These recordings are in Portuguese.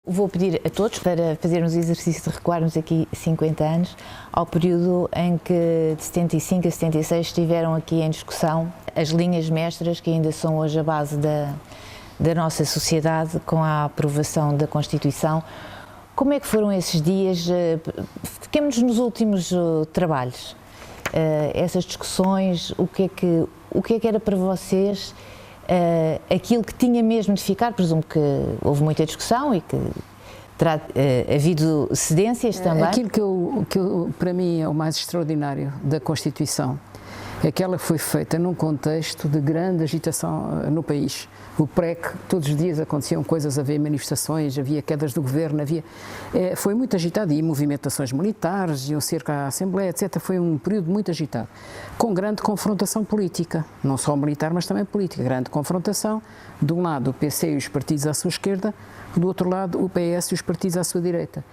Vou pedir a todos para fazermos o exercício de recuarmos aqui 50 anos ao período em que de 75 a 76 estiveram aqui em discussão as linhas mestras que ainda são hoje a base da nossa sociedade com a aprovação da Constituição. Como é que foram esses dias? Fiquemos nos últimos trabalhos, essas discussões, o que é que era para vocês aquilo que tinha mesmo de ficar? Presumo que houve muita discussão e que terá havido cedências também. Aquilo que para mim é o mais extraordinário da Constituição é que ela foi feita num contexto de grande agitação no país. O PREC, todos os dias aconteciam coisas, havia manifestações, havia quedas do governo, foi muito agitado, e movimentações militares, iam cerca à Assembleia, etc. Foi um período muito agitado, com grande confrontação política, não só militar, mas também política. Grande confrontação, de um lado o PC e os partidos à sua esquerda, do outro lado o PS e os partidos à sua direita.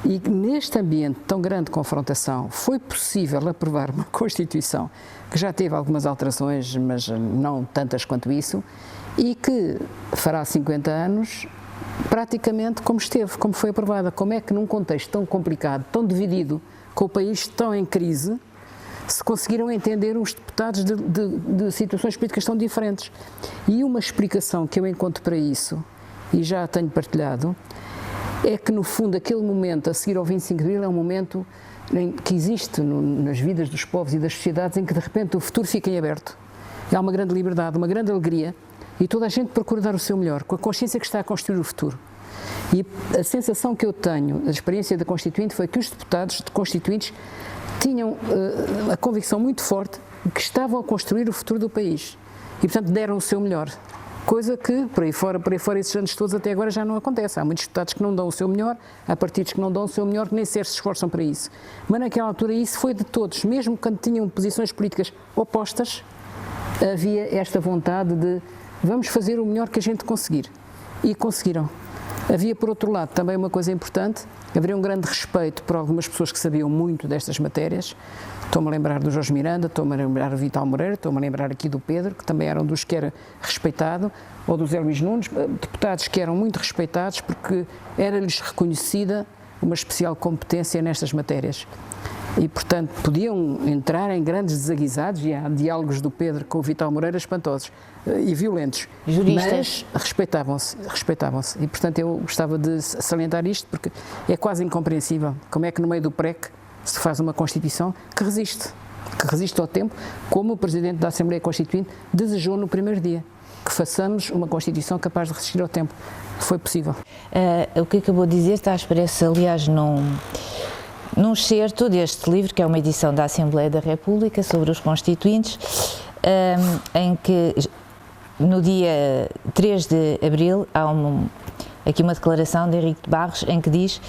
E neste ambiente de tão grande confrontação foi possível aprovar uma Constituição que já teve algumas alterações, mas não tantas quanto isso, e que fará 50 anos praticamente como esteve, como foi aprovada. Como é que num contexto tão complicado, tão dividido, com o país tão em crise, se conseguiram entender os deputados de situações políticas tão diferentes? E uma explicação que eu encontro para isso, e já a tenho partilhado, é que no fundo aquele momento a seguir ao 25 de Abril é um momento que existe nas vidas dos povos e das sociedades em que de repente o futuro fica em aberto. Há uma grande liberdade, uma grande alegria, e toda a gente procura dar o seu melhor, com a consciência que está a construir o futuro. E a sensação que eu tenho da experiência da Constituinte foi que os deputados constituintes tinham a convicção muito forte de que estavam a construir o futuro do país e, portanto, deram o seu melhor. Coisa que, por aí fora, esses anos todos até agora já não acontece. Há muitos deputados que não dão o seu melhor, há partidos que não dão o seu melhor, que nem sequer se esforçam para isso. Mas naquela altura isso foi de todos, mesmo quando tinham posições políticas opostas, havia esta vontade de vamos fazer o melhor que a gente conseguir. E conseguiram. Havia, por outro lado, também uma coisa importante, havia um grande respeito por algumas pessoas que sabiam muito destas matérias. Estou-me a lembrar do Jorge Miranda, estou-me a lembrar do Vital Moreira, estou-me a lembrar aqui do Pedro, que também eram dos que era respeitado, ou do Zé Luís Nunes, deputados que eram muito respeitados porque era-lhes reconhecida uma especial competência nestas matérias. E, portanto, podiam entrar em grandes desaguisados, e há diálogos do Pedro com o Vital Moreira espantosos e violentos. Juristas. Mas respeitavam-se. E, portanto, eu gostava de salientar isto, porque é quase incompreensível como é que no meio do PREC se faz uma Constituição que resiste ao tempo, como o Presidente da Assembleia Constituinte desejou no primeiro dia, que façamos uma Constituição capaz de resistir ao tempo. Foi possível. O que acabou de dizer está expresso, aliás, num excerto deste livro, que é uma edição da Assembleia da República sobre os Constituintes, em que no dia 3 de Abril há aqui uma declaração de Henrique de Barros em que diz: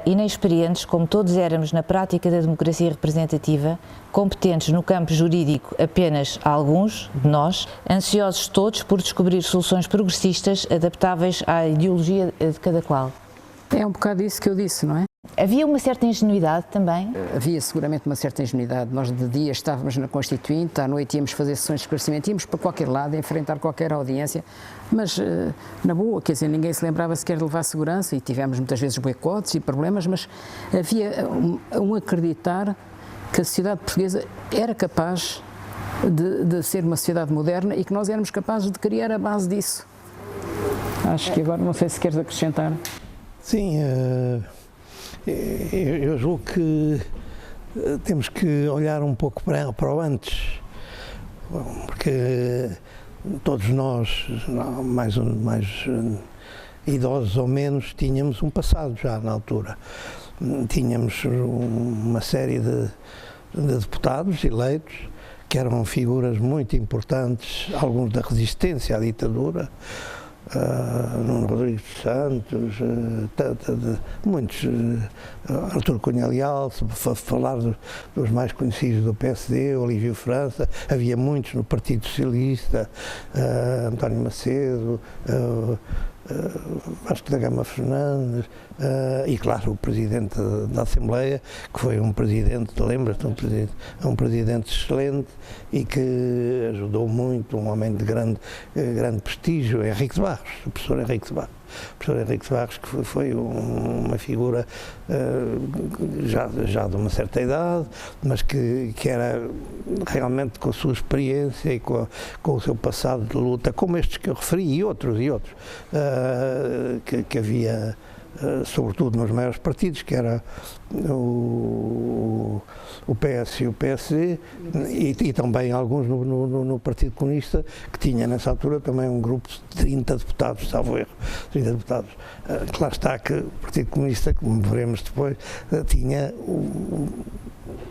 inexperientes como todos éramos na prática da democracia representativa, competentes no campo jurídico apenas alguns de nós, ansiosos todos por descobrir soluções progressistas adaptáveis à ideologia de cada qual. É um bocado isso que eu disse, não é? Havia uma certa ingenuidade também? Havia seguramente uma certa ingenuidade. Nós de dia estávamos na Constituinte, à noite íamos fazer sessões de esclarecimento, íamos para qualquer lado, enfrentar qualquer audiência, mas na boa, quer dizer, ninguém se lembrava sequer de levar segurança, e tivemos muitas vezes boicotes e problemas, mas havia um acreditar que a sociedade portuguesa era capaz de ser uma sociedade moderna e que nós éramos capazes de criar a base disso. Acho que agora não sei se queres acrescentar. Sim, eu julgo que temos que olhar um pouco para o antes, porque todos nós, mais idosos ou menos, tínhamos um passado já na altura. Tínhamos uma série de deputados eleitos que eram figuras muito importantes, alguns da resistência à ditadura, Nuno Rodrigues dos Santos, muitos, Artur Cunha Leal, se falar dos mais conhecidos do PSD, Olívio França, havia muitos no Partido Socialista, António Macedo, Vasco da Gama Fernandes, e claro o Presidente da Assembleia, que foi um Presidente, lembras-te, um Presidente excelente e que ajudou muito, um homem de grande prestígio, Henrique de Barros, o professor Henrique de Barros. o professor Henrique de Barros, que foi uma figura já de uma certa idade, mas que era realmente, com a sua experiência e com o seu passado de luta, como estes que eu referi e outros, que havia, sobretudo nos maiores partidos, que era o PS e o PSD, e também alguns no Partido Comunista, que tinha nessa altura também um grupo de 30 deputados, salvo erro, 30 deputados. Claro está que o Partido Comunista, como veremos depois,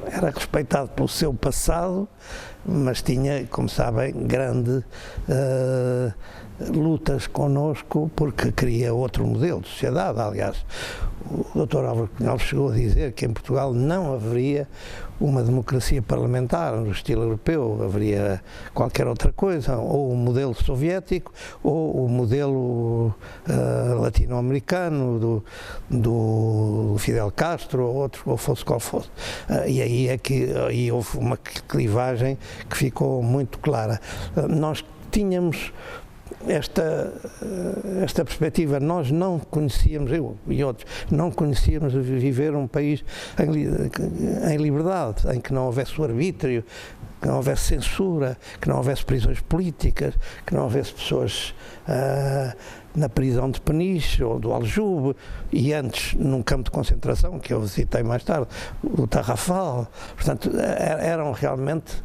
era respeitado pelo seu passado, mas tinha, como sabem, grande lutas connosco, porque queria outro modelo de sociedade. Aliás, o Dr. Álvaro Cunhal chegou a dizer que em Portugal não haveria uma democracia parlamentar no estilo europeu, haveria qualquer outra coisa, ou o modelo soviético, ou o modelo latino-americano do Fidel Castro, ou outro, ou fosse qual fosse. E aí é que aí houve uma clivagem que ficou muito clara. Nós tínhamos esta perspectiva, nós não conhecíamos, eu e outros, não conhecíamos viver um país em liberdade, em que não houvesse o arbítrio, que não houvesse censura, que não houvesse prisões políticas, que não houvesse pessoas na prisão de Peniche ou do Aljube, e antes num campo de concentração, que eu visitei mais tarde, o Tarrafal. Portanto, eram realmente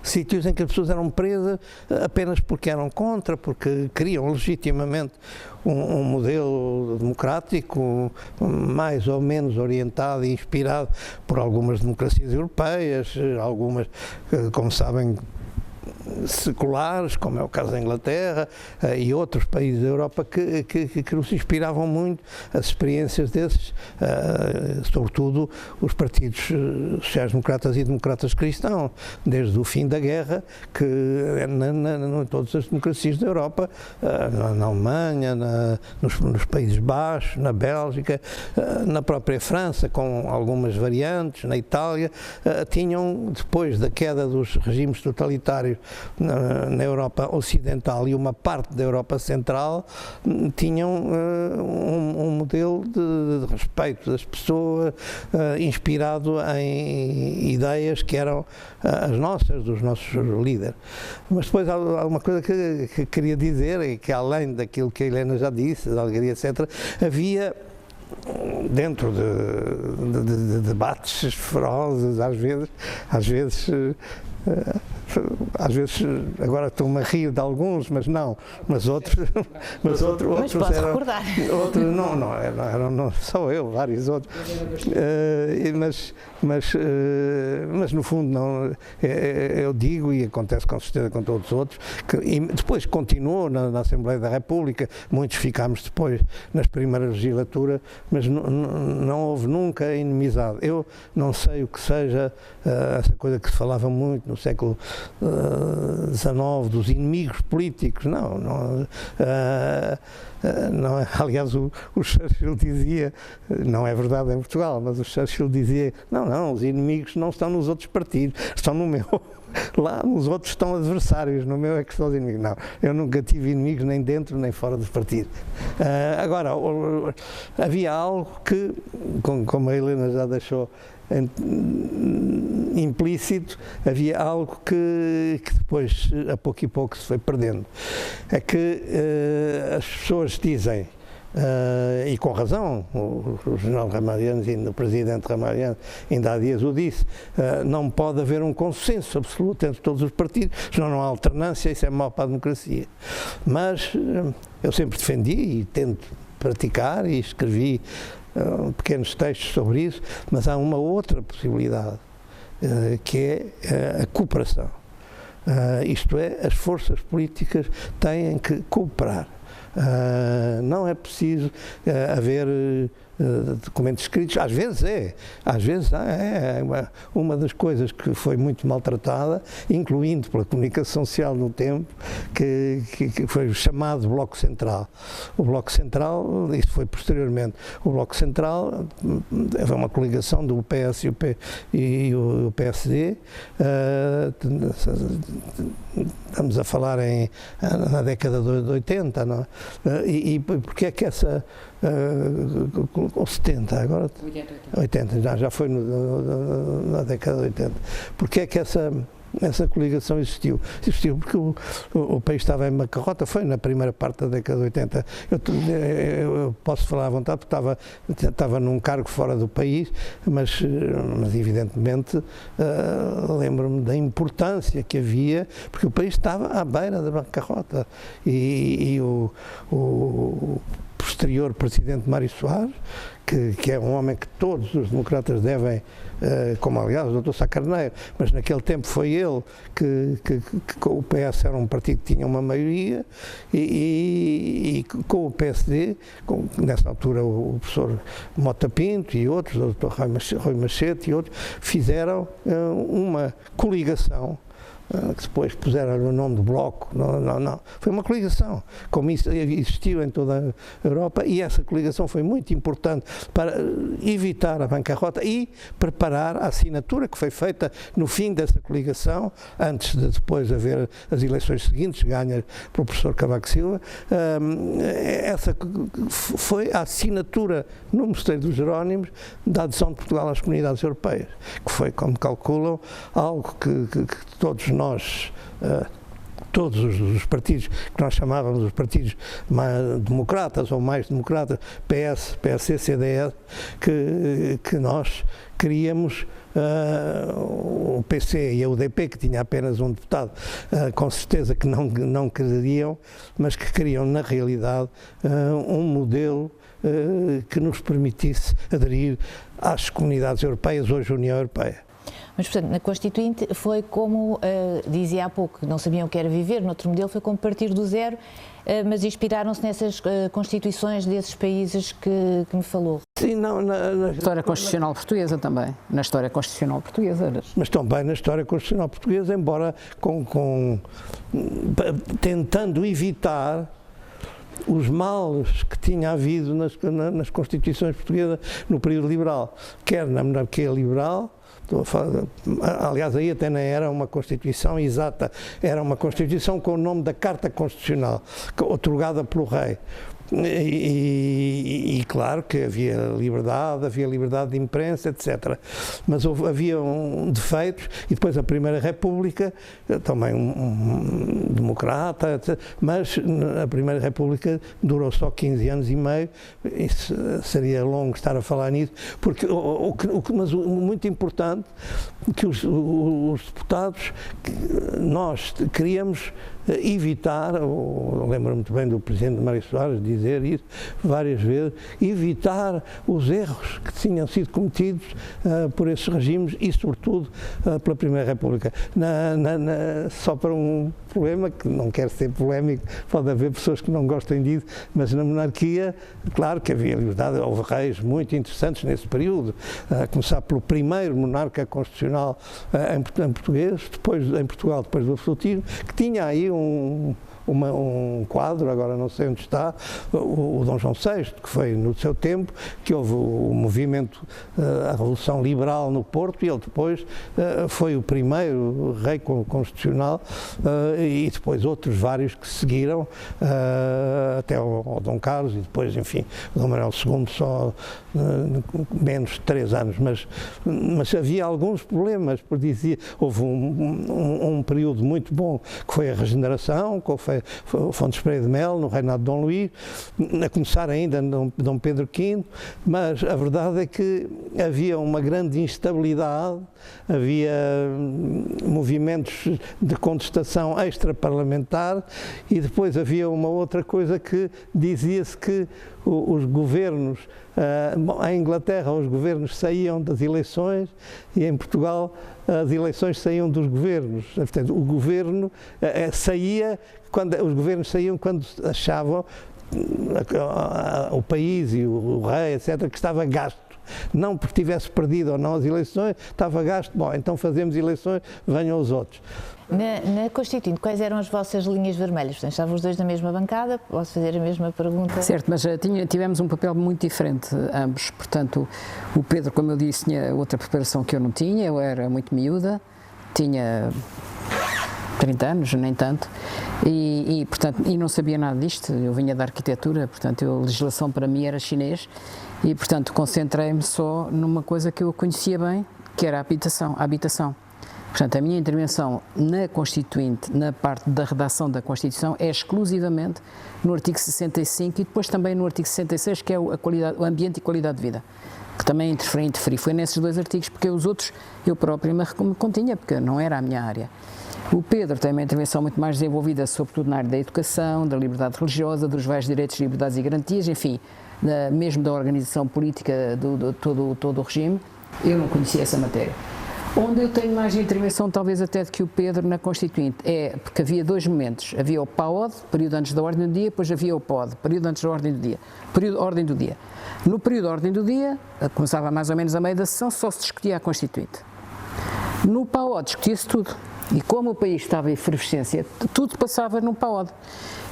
sítios em que as pessoas eram presas apenas porque eram contra, porque queriam legitimamente um modelo democrático mais ou menos orientado e inspirado por algumas democracias europeias, algumas, como sabem, seculares, como é o caso da Inglaterra e outros países da Europa que nos inspiravam muito as experiências desses, sobretudo os partidos sociais-democratas e democratas cristãos, desde o fim da guerra, que em todas as democracias da Europa, na Alemanha, nos Países Baixos, na Bélgica, na própria França, com algumas variantes, na Itália, tinham, depois da queda dos regimes totalitários na Europa Ocidental e uma parte da Europa Central, tinham um modelo de respeito das pessoas, inspirado em ideias que eram as nossas, dos nossos líderes. Mas depois há uma coisa que queria dizer, e que além daquilo que a Helena já disse, da alegria, etc., havia, dentro de debates ferozes, às vezes agora estou-me a rir de alguns, mas outros eram, recordar. Outros não eram só eu, vários outros, mas no fundo não, eu digo, e acontece com certeza com todos os outros, e depois continuou na Assembleia da República, muitos ficámos depois nas primeiras legislaturas, mas não houve nunca inimizade. Eu não sei o que seja essa coisa que se falava muito no século XIX, dos inimigos políticos, não é. Aliás, o Churchill dizia, não é verdade em Portugal, mas o Churchill dizia, não, os inimigos não estão nos outros partidos, estão no meu. Lá os outros estão adversários, no meu é que estão os inimigos. Não, eu nunca tive inimigos nem dentro nem fora do partido. Agora, havia algo que, como a Helena já deixou implícito, havia algo que depois, a pouco e pouco, se foi perdendo. É que as pessoas dizem, e com razão, o general Ramalhianes e o presidente Ramalhianes ainda há dias o disse, não pode haver um consenso absoluto entre todos os partidos, senão não há alternância, isso é mau para a democracia. Mas eu sempre defendi e tento praticar e escrevi pequenos textos sobre isso, mas há uma outra possibilidade, que é a cooperação. Isto é, as forças políticas têm que cooperar. Não é preciso haver documentos escritos, às vezes é uma das coisas que foi muito maltratada, incluindo pela comunicação social no tempo, que foi o chamado Bloco Central. O Bloco Central, isso foi posteriormente, o Bloco Central é uma coligação do PS e o PSD, estamos a falar na década de 80, não é? E porque é que essa... ou 70, agora 80, já foi na década de 80. Porque é que essa coligação existiu? Existiu porque o país estava em bancarrota, foi na primeira parte da década de 80. Eu posso falar à vontade porque estava num cargo fora do país, mas evidentemente lembro-me da importância que havia, porque o país estava à beira da bancarrota e o posterior presidente Mário Soares, que é um homem que todos os democratas devem, como aliás o Dr. Sá Carneiro, mas naquele tempo foi ele que o PS era um partido que tinha uma maioria e com o PSD, nessa altura o professor Mota Pinto e outros, o Dr. Rui Machete e outros, fizeram uma coligação que depois puseram o nome de Bloco. Não. Foi uma coligação, como isso existiu em toda a Europa, e essa coligação foi muito importante para evitar a bancarrota e preparar a assinatura que foi feita no fim dessa coligação, antes de depois haver as eleições seguintes, ganhas pelo professor Cavaco Silva. Essa foi a assinatura no Mosteiro dos Jerónimos da adesão de Portugal às comunidades europeias, que foi, como calculam, algo que todos nós, todos os partidos que nós chamávamos os partidos mais democratas ou mais democratas, PS, PSD, CDS, que nós queríamos, o PC e a UDP, que tinha apenas um deputado, com certeza que não queriam, mas que queriam, na realidade, um modelo que nos permitisse aderir às comunidades europeias, hoje União Europeia. Mas, portanto, na Constituinte foi como, dizia há pouco, não sabiam o que era viver, no outro modelo foi como partir do zero, mas inspiraram-se nessas constituições desses países que me falou. Sim, na história constitucional portuguesa também, na história constitucional portuguesa. Mas também na história constitucional portuguesa, embora tentando evitar os males que tinha havido nas constituições portuguesas no período liberal, quer na monarquia liberal. Aliás, aí até não era uma Constituição exata, era uma Constituição com o nome da Carta Constitucional, otorgada pelo rei. E claro que havia liberdade de imprensa, etc. Mas havia defeitos, e depois a Primeira República, também um democrata, etc. Mas a Primeira República durou só 15 anos e meio, isso seria longo estar a falar nisso, porque mas o muito importante, que os deputados, nós queríamos evitar, lembro-me muito bem do Presidente Mário Soares dizer isso várias vezes, evitar os erros que tinham sido cometidos por esses regimes e, sobretudo, pela Primeira República. Só para um problema, que não quero ser polémico, pode haver pessoas que não gostem disso, mas na monarquia, claro que havia liberdade, houve reis muito interessantes nesse período, a começar pelo primeiro monarca constitucional em Portugal, depois do absolutismo, que tinha aí um quadro, agora não sei onde está, o Dom João VI, que foi no seu tempo, que houve o movimento, a Revolução Liberal no Porto, e ele depois foi o primeiro rei constitucional, e depois outros vários que seguiram, até ao Dom Carlos, e depois, enfim, o Dom Manuel II só menos de 3 anos, mas havia alguns problemas, porque dizia, houve um período muito bom, que foi a regeneração, que foi o Fontes Pereira de Melo, no reinado de Dom Luís, a começar ainda no Dom Pedro V, mas a verdade é que havia uma grande instabilidade, havia movimentos de contestação extraparlamentar, e depois havia uma outra coisa que dizia-se que os governos, em Inglaterra os governos saíam das eleições e em Portugal as eleições saíam dos governos. Portanto, o governo os governos saíam quando achavam o país e o rei, etc., que estava gasto. Não porque tivesse perdido ou não as eleições, estava gasto, bom, então fazemos eleições, venham os outros. Na Constituinte, quais eram as vossas linhas vermelhas? Portanto, estavam os dois na mesma bancada, posso fazer a mesma pergunta? Certo, mas tivemos um papel muito diferente ambos, portanto, o Pedro, como eu disse, tinha outra preparação que eu não tinha, eu era muito miúda, tinha 30 anos, nem tanto, portanto, não sabia nada disto, eu vinha da arquitetura, portanto, a legislação para mim era chinês, e, portanto, concentrei-me só numa coisa que eu conhecia bem, que era a habitação. Portanto, a minha intervenção na Constituinte, na parte da redação da Constituição, é exclusivamente no artigo 65 e depois também no artigo 66, que é o ambiente e qualidade de vida, que também interferi. Foi nesses dois artigos, porque os outros eu próprio me continha, porque não era a minha área. O Pedro tem uma intervenção muito mais desenvolvida, sobretudo na área da educação, da liberdade religiosa, dos vários direitos, liberdades e garantias, enfim, mesmo da organização política de todo o regime. Eu não conhecia essa matéria. Onde eu tenho mais intervenção, talvez até do que o Pedro na Constituinte, é porque havia dois momentos. Havia o PAOD, período antes da ordem do dia, depois havia o POD, período antes da ordem do dia. Ordem do dia. No período da ordem do dia, começava mais ou menos a meio da sessão, só se discutia a Constituinte. No PAOD discutia-se tudo. E como o país estava em efervescência, tudo passava no PAOD.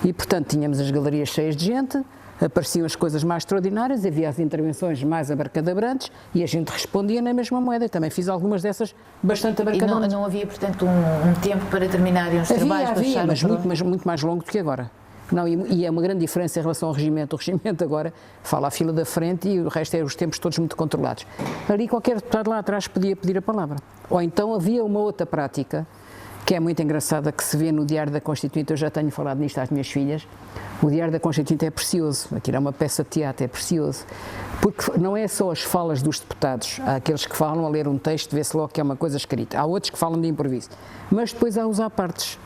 E, portanto, tínhamos as galerias cheias de gente, apareciam as coisas mais extraordinárias, havia as intervenções mais abracadabrantes e a gente respondia na mesma moeda. Eu também fiz algumas dessas bastante abracadabrantes. E não havia, portanto, um tempo para terminarem os trabalhos? Havia, mas muito mais longo do que agora. Não, e é uma grande diferença em relação ao regimento. O regimento agora fala à fila da frente e o resto é os tempos todos muito controlados. Ali qualquer deputado lá atrás podia pedir a palavra. Ou então havia uma outra prática, que é muito engraçada, que se vê no Diário da Constituinte. Eu já tenho falado nisto às minhas filhas. O Diário da Constituinte é precioso, aquilo é uma peça de teatro, é precioso, porque não é só as falas dos deputados, há aqueles que falam a ler um texto, vê-se logo que é uma coisa escrita, há outros que falam de improviso, mas depois há os apartes,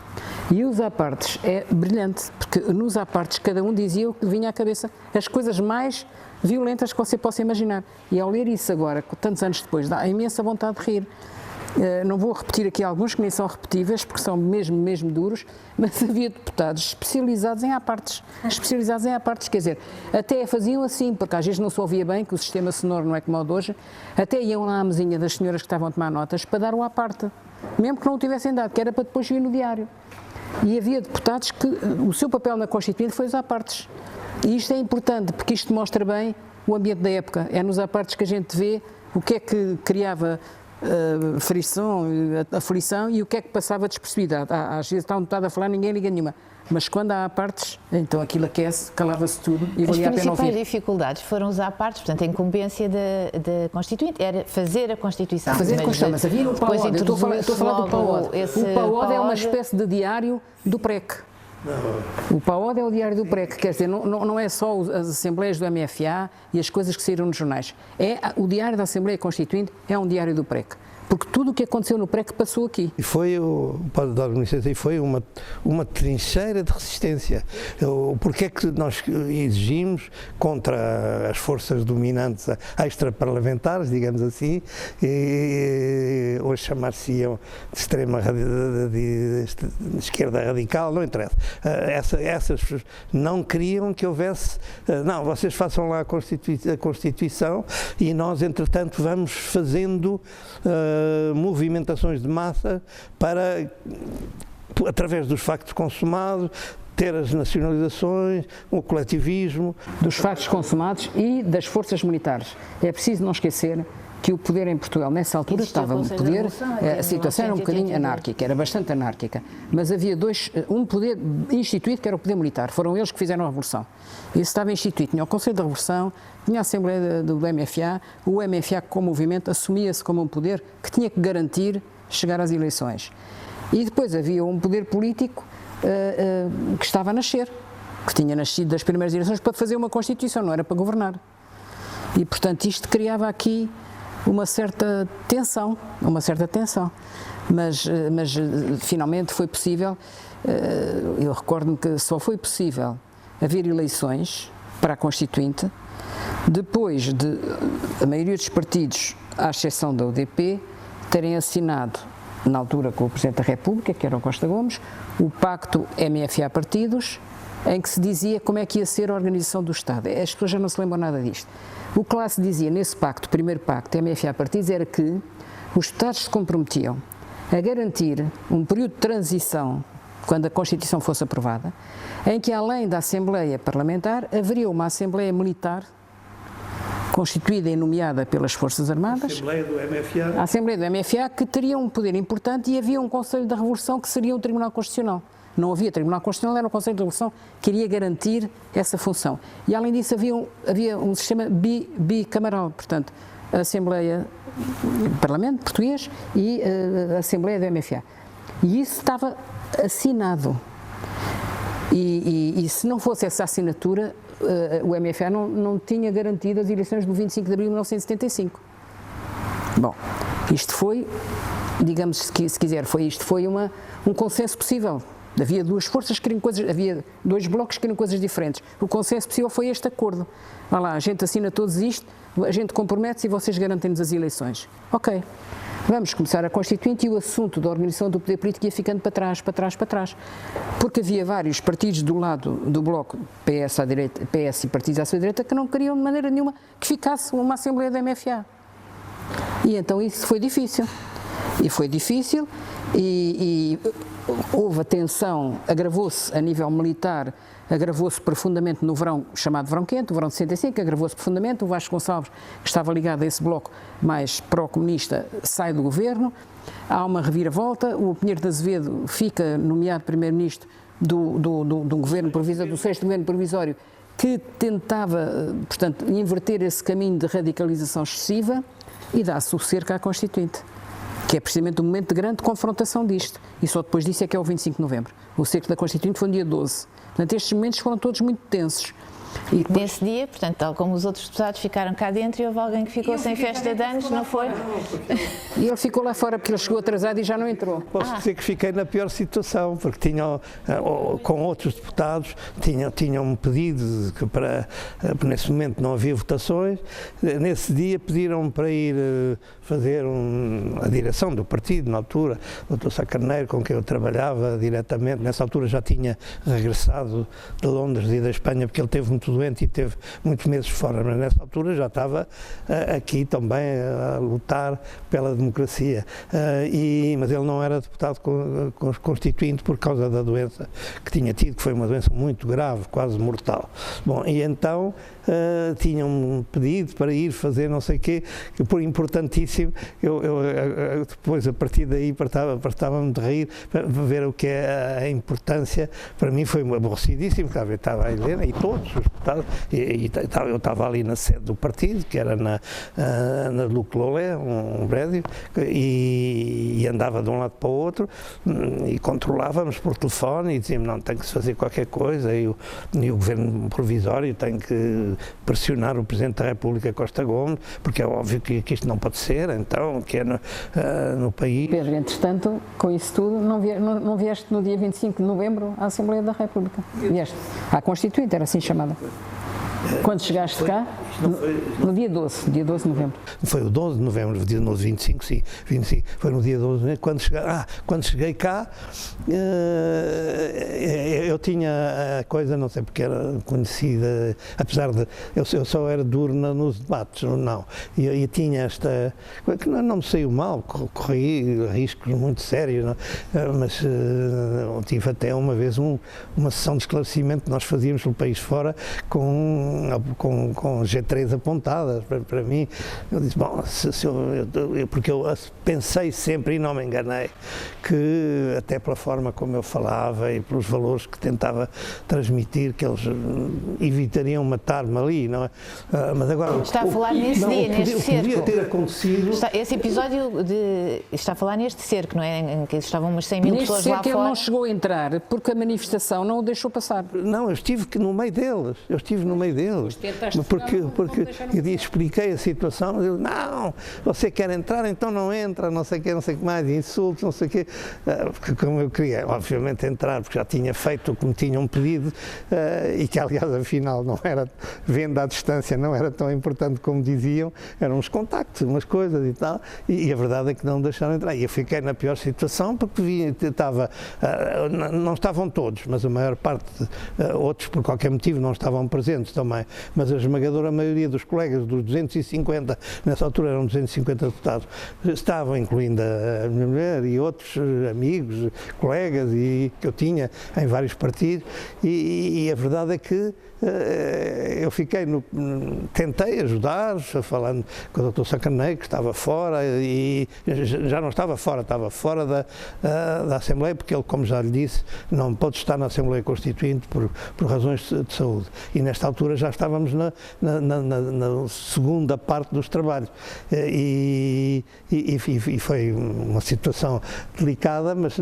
e os apartes é brilhante, porque nos apartes cada um dizia o que lhe vinha à cabeça, as coisas mais violentas que você possa imaginar, e ao ler isso agora, tantos anos depois, dá imensa vontade de rir. Não vou repetir aqui alguns que nem são repetíveis, porque são mesmo duros, mas havia deputados especializados em apartes, quer dizer, até faziam assim, porque às vezes não se ouvia bem, que o sistema sonoro não é como o de hoje, até iam lá à mesinha das senhoras que estavam a tomar notas para dar o aparte, mesmo que não o tivessem dado, que era para depois vir no diário. E havia deputados que o seu papel na Constituinte foi os apartes. E isto é importante, porque isto mostra bem o ambiente da época, é nos apartes que a gente vê o que é que criava aflição e o que é que passava despercebido. Às vezes está um deputado a falar, ninguém liga nenhuma. Mas quando há apartes, então aquilo aquece, calava-se tudo e valia a pena ouvir. As principais dificuldades foram os apartes, portanto a incumbência da Constituinte era fazer a Constituição. Mas havia o PAOD, eu estou a falar do PAOD. O PAOD é uma espécie de diário do PREC. O PAOD é o diário do PREC, quer dizer, não é só as assembleias do MFA e as coisas que saíram nos jornais. O diário da Assembleia Constituinte é um diário do PREC. Porque tudo o que aconteceu no PREC passou aqui. E foi, pode dar licença, foi uma trincheira de resistência. Porque é que nós exigimos contra as forças dominantes extraparlamentares, digamos assim, e hoje chamar-se-iam de extrema de esquerda radical, não interessa. Essas não queriam que houvesse, não, vocês façam lá a Constituição e nós, entretanto, vamos fazendo movimentações de massa para, através dos factos consumados, ter as nacionalizações, o coletivismo. Dos factos consumados e das forças militares. É preciso não esquecer que o poder em Portugal, nessa altura, estava um poder, a situação era um bocadinho anárquica, era bastante anárquica, mas havia um poder instituído que era o poder militar, foram eles que fizeram a Revolução. Isso estava instituído, tinha o Conselho da Revolução, tinha a Assembleia do MFA, o MFA como movimento assumia-se como um poder que tinha que garantir chegar às eleições. E depois havia um poder político que estava a nascer, que tinha nascido das primeiras eleições para fazer uma Constituição, não era para governar. E, portanto, isto criava aqui uma certa tensão, mas finalmente foi possível. Eu recordo-me que só foi possível haver eleições para a Constituinte depois de a maioria dos partidos, à exceção da UDP, terem assinado, na altura com o Presidente da República, que era o Costa Gomes, o Pacto MFA Partidos, em que se dizia como é que ia ser a organização do Estado. As pessoas já não se lembram nada disto. O que lá se dizia nesse pacto, primeiro pacto, MFA-partidos, era que os Estados se comprometiam a garantir um período de transição, quando a Constituição fosse aprovada, em que além da Assembleia Parlamentar, haveria uma Assembleia Militar constituída e nomeada pelas Forças Armadas. Assembleia do MFA. A Assembleia do MFA, que teria um poder importante, e havia um Conselho da Revolução que seria o Tribunal Constitucional. Não havia Tribunal Constitucional, era o Conselho da Revolução que iria garantir essa função. E além disso havia um sistema bicamaral, portanto, a Assembleia, o Parlamento Português e a Assembleia do MFA. E isso estava assinado. E se não fosse essa assinatura, o MFA não tinha garantido as eleições do 25 de abril de 1975. Bom, isto foi, digamos, se quiser, foi um consenso possível. Havia duas forças que queriam coisas, havia dois blocos que queriam coisas diferentes. O consenso possível foi este acordo. Vá lá, a gente assina todos isto, a gente compromete-se e vocês garantem-nos as eleições. Ok. Vamos começar a Constituinte e o assunto da organização do poder político ia ficando para trás. Porque havia vários partidos do lado do bloco, PS à direita, PS e partidos à sua direita, que não queriam de maneira nenhuma que ficasse uma Assembleia da MFA. E então isso foi difícil. E houve a tensão, agravou-se a nível militar, agravou-se profundamente no verão chamado Verão Quente, o verão de 65, agravou-se profundamente. O Vasco Gonçalves, que estava ligado a esse bloco mais pró-comunista, sai do governo, há uma reviravolta, o Pinheiro de Azevedo fica nomeado primeiro-ministro do governo provisório, do 6º governo provisório, que tentava, portanto, inverter esse caminho de radicalização excessiva, e dá-se o cerco à Constituinte, que é precisamente o momento de grande confrontação disto. E só depois disso é que é o 25 de novembro. O cerco da Constituinte foi no dia 12. Portanto, estes momentos foram todos muito tensos. E depois... Nesse dia, portanto, tal como os outros deputados ficaram cá dentro, e houve alguém que ficou sem festa de anos, não foi? E ele ficou lá fora porque ele chegou atrasado e já não entrou. Posso dizer que fiquei na pior situação, porque com outros deputados tinham pedido que nesse momento não havia votações. Nesse dia pediram para ir fazer a direção do partido, na altura, o Dr. Sá Carneiro, com quem eu trabalhava diretamente. Nessa altura já tinha regressado de Londres e da Espanha, porque ele teve muito doente e teve muitos meses fora, mas nessa altura já estava aqui também a lutar pela democracia. Mas ele não era deputado constituinte por causa da doença que tinha tido, que foi uma doença muito grave, quase mortal. Bom, e então tinham pedido para ir fazer não sei o quê, que por importantíssimo, eu depois a partir daí partava-me de rir para ver o que é a importância. Para mim foi aborrecidíssimo, estava a Helena e todos os deputados, eu estava ali na sede do partido, que era na Luc Lolé, um prédio, e andava de um lado para o outro e controlávamos por telefone e dizíamos, não, tem que se fazer qualquer coisa, e o governo provisório tem que pressionar o Presidente da República, Costa Gomes, porque é óbvio que isto não pode ser, então, que é no país. Pedro, entretanto, com isso tudo, não vieste no dia 25 de novembro à Assembleia da República? Vieste à Constituinte, era assim chamada. Quando chegaste cá? No dia 12 de novembro. Foi o 12 de novembro, dia 25, sim, 25, foi no dia 12 de novembro. Quando cheguei cá, eu tinha a coisa, não sei porque era conhecida, apesar de, eu só era duro nos debates, não, e tinha esta, que não me saiu mal, corri riscos muito sérios, não, mas tive até uma vez uma sessão de esclarecimento que nós fazíamos pelo país fora com G3 apontadas para mim. Eu disse, bom, porque eu pensei sempre, e não me enganei, que até pela forma como eu falava e pelos valores que tentava transmitir, que eles evitariam matar-me ali, não é? Mas agora... Está a falar nesse dia, neste cerco. Podia ter acontecido... Esse episódio está a falar neste cerco, não é? Em que estavam umas 100 mil pessoas lá fora. Neste cerco ele não chegou a entrar, porque a manifestação não o deixou passar. Não, eu estive no meio deles, dele. Porque eu expliquei a situação, ele, não, você quer entrar, então não entra, não sei o que mais, insultos, não sei o quê. Porque como eu queria, obviamente, entrar, porque já tinha feito o que me tinham pedido, e que aliás, afinal, não era, venda à distância, não era tão importante como diziam, eram uns contactos, umas coisas e tal, e a verdade é que não deixaram entrar. E eu fiquei na pior situação, porque não estavam todos, mas a maior parte, outros por qualquer motivo não estavam presentes também, mas a esmagadora maioria dos colegas, dos 250, nessa altura eram 250 deputados, estavam, incluindo a minha mulher e outros amigos, colegas que eu tinha em vários partidos, e a verdade é que eu fiquei tentei ajudar, falando com o Dr. Sacarneiro, que estava fora, e já não estava fora, estava fora da Assembleia, porque ele, como já lhe disse, não pode estar na Assembleia Constituinte por razões de saúde. E nesta altura já estávamos na segunda parte dos trabalhos. E foi uma situação delicada, mas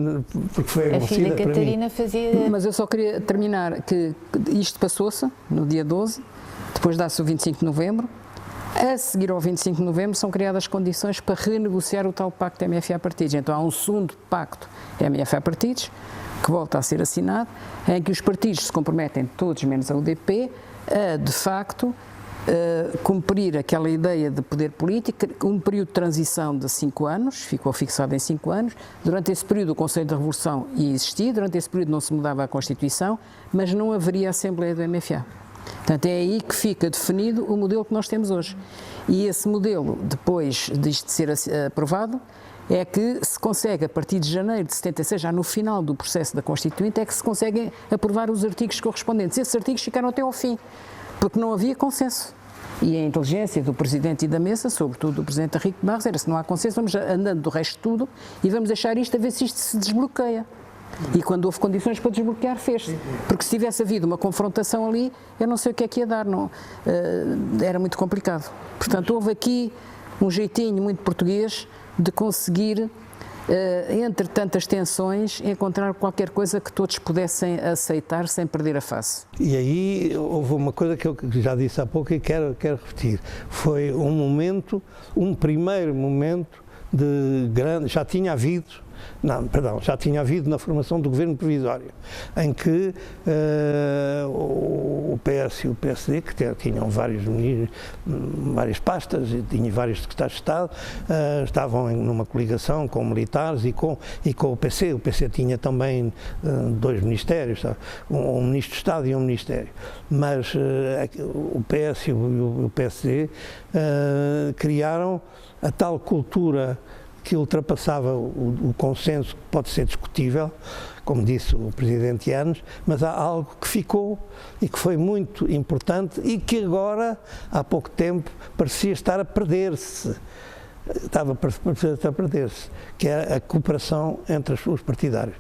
porque foi a filha Catarina fazia... Mas eu só queria terminar que isto passou-se no dia 12, depois dá-se o 25 de novembro, a seguir ao 25 de novembro são criadas condições para renegociar o tal pacto MFA-partidos. Então há um segundo pacto MFA-partidos, que volta a ser assinado, em que os partidos se comprometem, todos menos a UDP, a, de facto, cumprir aquela ideia de poder político, um período de transição de 5 anos, ficou fixado em 5 anos, durante esse período o Conselho da Revolução ia existir, durante esse período não se mudava a Constituição, mas não haveria Assembleia do MFA. Portanto, é aí que fica definido o modelo que nós temos hoje. E esse modelo, depois disto de ser aprovado, é que se consegue, a partir de janeiro de 76, já no final do processo da Constituinte, é que se conseguem aprovar os artigos correspondentes. Esses artigos ficaram até ao fim, porque não havia consenso. E a inteligência do Presidente e da Mesa, sobretudo do Presidente Henrique Barros, era: se não há consenso, vamos andando do resto de tudo e vamos deixar isto a ver se isto se desbloqueia. E quando houve condições para desbloquear, fez-se. Porque se tivesse havido uma confrontação ali, eu não sei o que é que ia dar, não, era muito complicado. Portanto, houve aqui um jeitinho muito português de conseguir, entre tantas tensões, encontrar qualquer coisa que todos pudessem aceitar sem perder a face. E aí houve uma coisa que eu já disse há pouco e quero repetir. Foi um primeiro momento de grande, já tinha havido na formação do governo provisório, em que o PS e o PSD, que tinham várias pastas e tinham vários secretários de Estado, estavam numa coligação com militares e com o PC. O PC tinha também 2 ministérios, um ministro de Estado e um ministério. Mas o PS e o PSD criaram a tal cultura que ultrapassava o consenso, que pode ser discutível, como disse o Presidente Yanes, mas há algo que ficou e que foi muito importante e que agora, há pouco tempo, parecia estar a perder-se. Estava a perder-se, que é a cooperação entre os partidários.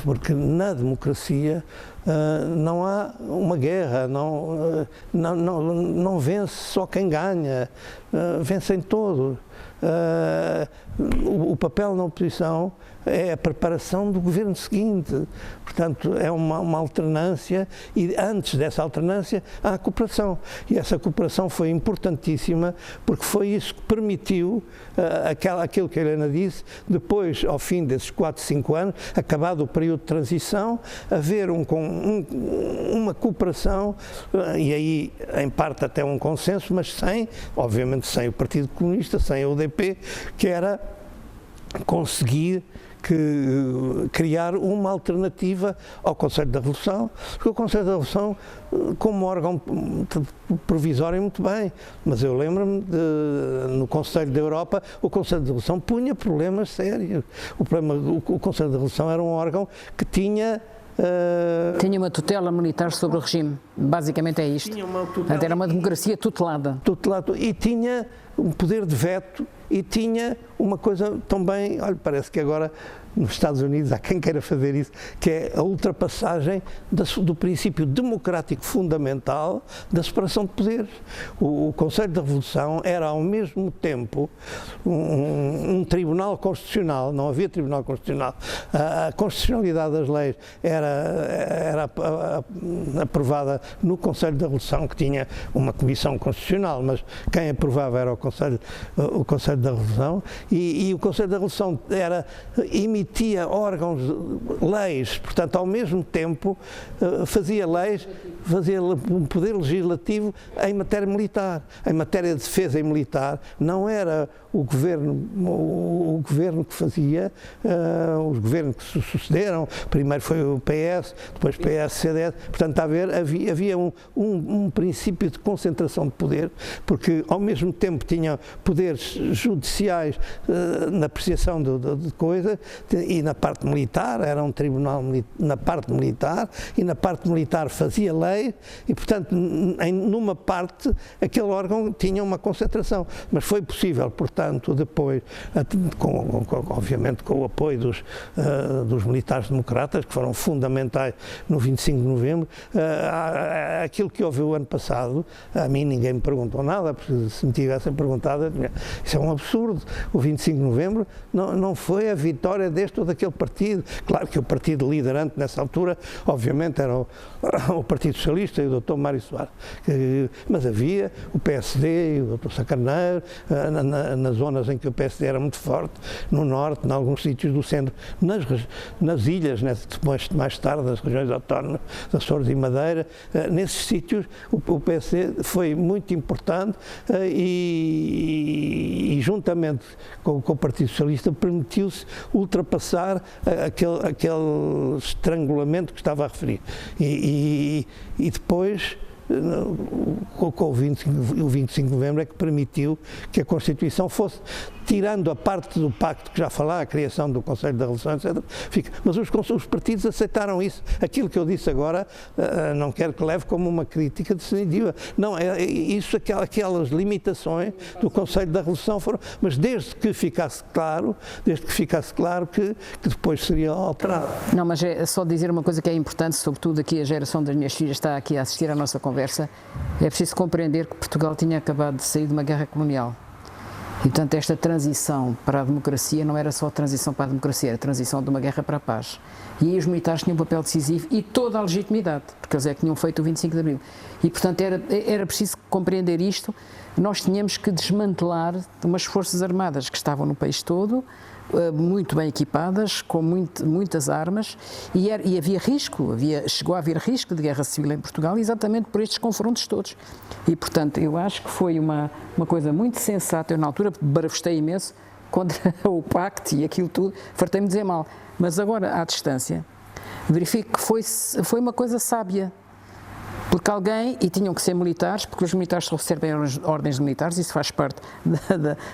Porque na democracia não há uma guerra, não vence só quem ganha, vencem todos. O papel na oposição é a preparação do governo seguinte, portanto é uma alternância, e antes dessa alternância há a cooperação, e essa cooperação foi importantíssima porque foi isso que permitiu aquilo que a Helena disse, depois, ao fim desses 4, 5 anos, acabado o período de transição, haver uma cooperação, e aí em parte até um consenso, mas obviamente sem o Partido Comunista, sem a UDP, que era conseguir criar uma alternativa ao Conselho da Revolução, porque o Conselho da Revolução, como órgão provisório, muito bem, mas eu lembro-me no Conselho da Europa, o Conselho da Revolução punha problemas sérios. O Conselho da Revolução era um órgão que tinha uma tutela militar sobre o regime, basicamente é isto. Era uma democracia tutelada. E tinha um poder de veto e tinha uma coisa também, olha, parece que agora nos Estados Unidos há quem queira fazer isso, que é a ultrapassagem do princípio democrático fundamental da separação de poderes. O Conselho da Revolução era ao mesmo tempo um tribunal constitucional, não havia tribunal constitucional, a constitucionalidade das leis era aprovada no Conselho da Revolução, que tinha uma comissão constitucional, mas quem aprovava era o Conselho da Revolução, e o Conselho da Revolução emitia órgãos, leis, portanto, ao mesmo tempo fazia leis, fazia um poder legislativo em matéria militar. Em matéria de defesa e militar, não era o governo que fazia, os governos que se sucederam, primeiro foi o PS, depois PS-CDS, portanto, havia um princípio de concentração de poder, porque ao mesmo tempo tinha poderes judiciais na apreciação de coisas, e na parte militar, era um tribunal na parte militar, e na parte militar fazia lei, e portanto, numa parte, aquele órgão tinha uma concentração, mas foi possível, portanto, depois, obviamente com o apoio dos militares democratas, que foram fundamentais no 25 de novembro, aquilo que houve o ano passado, a mim ninguém me perguntou nada, porque se me tivessem perguntado, isso é um absurdo, o 25 de novembro não foi a vitória deste ou daquele partido. Claro que o partido liderante nessa altura, obviamente, era o Partido Socialista e o Dr. Mário Soares, mas havia o PSD e o Dr. Sacarneiro, nas zonas em que o PSD era muito forte, no norte, em alguns sítios do centro, nas ilhas, depois, mais tarde, das regiões autónomas, das Açores e Madeira, nesses sítios o PSD foi muito importante e juntamente com o Partido Socialista permitiu-se ultrapassar aquele estrangulamento que estava a referir. E depois, com o 25 de novembro, é que permitiu que a Constituição fosse, tirando a parte do pacto que já falar, a criação do Conselho da Revolução, etc. Mas os partidos aceitaram isso. Aquilo que eu disse agora, não quero que leve como uma crítica definitiva. Não, aquelas limitações do Conselho da Revolução foram, mas desde que ficasse claro que depois seria alterado. Não, mas é só dizer uma coisa que é importante, sobretudo aqui a geração das minhas filhas está aqui a assistir à nossa conversa, é preciso compreender que Portugal tinha acabado de sair de uma guerra colonial. E, portanto, esta transição para a democracia não era só transição para a democracia, era transição de uma guerra para a paz. E aí os militares tinham um papel decisivo e toda a legitimidade, porque eles é que tinham feito o 25 de Abril. E, portanto, era preciso compreender isto. Nós tínhamos que desmantelar umas forças armadas que estavam no país todo, muito bem equipadas, com muitas armas, e havia risco, chegou a haver risco de guerra civil em Portugal exatamente por estes confrontos todos. E, portanto, eu acho que foi uma coisa muito sensata. Eu, na altura, barafustei imenso contra o pacto e aquilo tudo, fartei-me de dizer mal. Mas agora, à distância, verifico que foi uma coisa sábia. Porque alguém, e tinham que ser militares, porque os militares só recebem ordens de militares, isso faz parte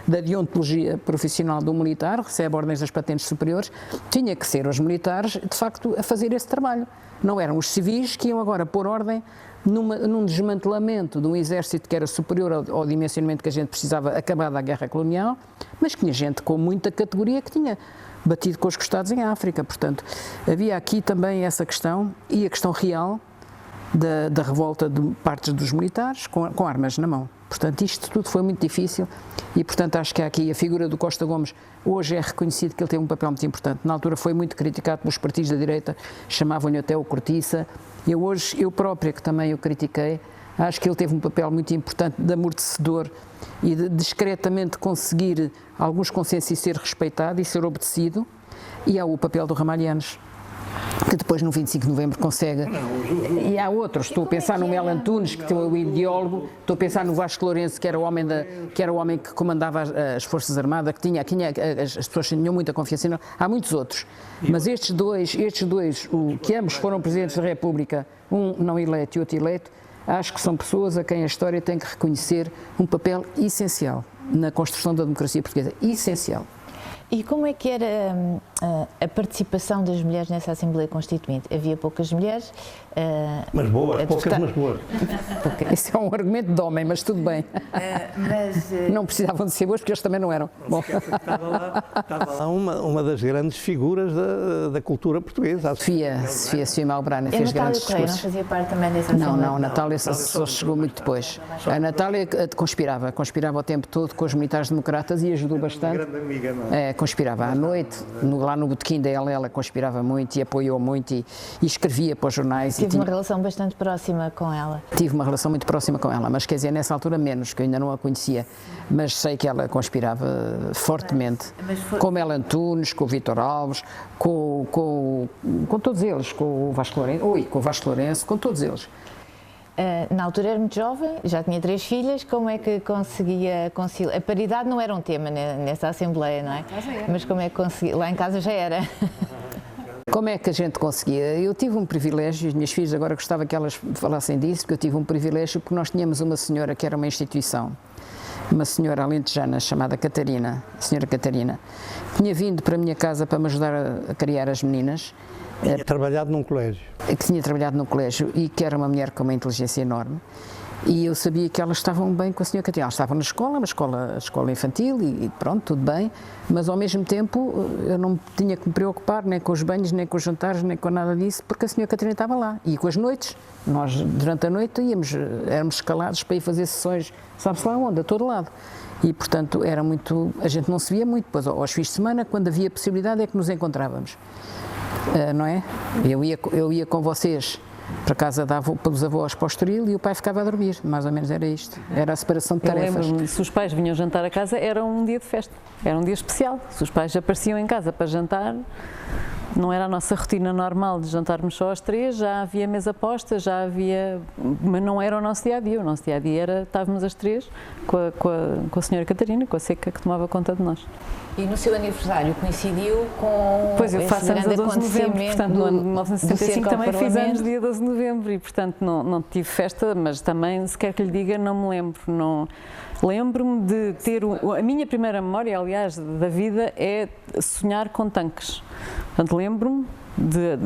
da deontologia profissional do militar, recebe ordens das patentes superiores, tinha que ser os militares, de facto, a fazer esse trabalho. Não eram os civis que iam agora pôr ordem num desmantelamento de um exército que era superior ao dimensionamento que a gente precisava, acabada a guerra colonial, mas que tinha gente com muita categoria que tinha batido com os costados em África. Portanto, havia aqui também essa questão, e a questão real, da revolta de partes dos militares com armas na mão. Portanto, isto tudo foi muito difícil e, portanto, acho que há aqui a figura do Costa Gomes, hoje é reconhecido que ele tem um papel muito importante. Na altura foi muito criticado pelos partidos da direita, chamavam-lhe até o cortiça. Eu própria, que também o critiquei, acho que ele teve um papel muito importante de amortecedor e de discretamente conseguir alguns consensos e ser respeitado e ser obedecido. E há o papel do Ramalhianes, que depois no 25 de novembro consegue, e há outros, estou a pensar no Melo Antunes, que tem o ideólogo, estou a pensar no Vasco Lourenço, que era o homem que comandava as Forças Armadas, as pessoas tinham muita confiança nele. Há muitos outros, mas estes dois, que ambos foram Presidentes da República, um não eleito e outro eleito, acho que são pessoas a quem a história tem que reconhecer um papel essencial na construção da democracia portuguesa, essencial. E como é que era a participação das mulheres nessa Assembleia Constituinte? Havia poucas mulheres. Mas boas, poucas, mas boas. Esse é um argumento de homem, mas tudo bem. Não precisavam de ser boas, porque eles também não eram. Bom. Estava lá uma das grandes figuras da cultura portuguesa. Sofia Malbrana fez grandes discursos. Não fazia parte também dessa Assembleia? Não, a Natália só chegou muito depois. A Natália conspirava o tempo todo com os militares democratas e ajudou bastante. Uma grande amiga, não é? Conspirava à noite, lá no botequim dela, ela conspirava muito e apoiou muito e escrevia para os jornais. Tive uma relação bastante próxima com ela. Tive uma relação muito próxima com ela, mas quer dizer, nessa altura menos, que eu ainda não a conhecia, mas sei que ela conspirava fortemente, com Mel Antunes, com o Vítor Alves, com todos eles, com o Vasco Lourenço, com todos eles. Na altura era muito jovem, já tinha 3 filhas, como é que conseguia conciliar? A paridade não era um tema nessa Assembleia, não é? Mas como é que conseguia? Lá em casa já era. Como é que a gente conseguia? Eu tive um privilégio, as minhas filhas agora gostava que elas falassem disso, porque eu tive um privilégio porque nós tínhamos uma senhora que era uma instituição, uma senhora alentejana chamada Catarina, a senhora Catarina, tinha vindo para a minha casa para me ajudar a criar as meninas. Tinha trabalhado num colégio. Que tinha trabalhado no colégio e que era uma mulher com uma inteligência enorme. E eu sabia que elas estavam bem com a senhora Catarina. Elas estavam na escola, uma escola infantil e pronto, tudo bem. Mas ao mesmo tempo eu não tinha que me preocupar nem com os banhos, nem com os jantares, nem com nada disso, porque a senhora Catarina estava lá. E com as noites, nós durante a noite éramos escalados para ir fazer sessões, sabe-se lá onde, a todo lado. E portanto a gente não se via muito, depois aos fins de semana, quando havia possibilidade é que nos encontrávamos. Não é? Eu ia com vocês para casa dos avós para o Estoril e o pai ficava a dormir, mais ou menos era isto, era a separação de tarefas. Eu lembro-me, se os pais vinham jantar a casa, era um dia de festa, era um dia especial. Se os pais apareciam em casa para jantar, não era a nossa rotina normal de jantarmos só às 3, já havia mesa posta, já havia, mas não era o nosso dia-a-dia, o nosso dia-a-dia era, estávamos às 3 com a senhora Catarina, com a Seca, que tomava conta de nós. E no seu aniversário coincidiu com Pois, eu faço anos a 12 de novembro, portanto no ano de 1975 também fiz anos dia 12 de novembro e portanto não tive festa, mas também, se quer que lhe diga, não me lembro, não... Lembro-me de ter, a minha primeira memória, aliás, da vida é sonhar com tanques. Portanto, lembro-me de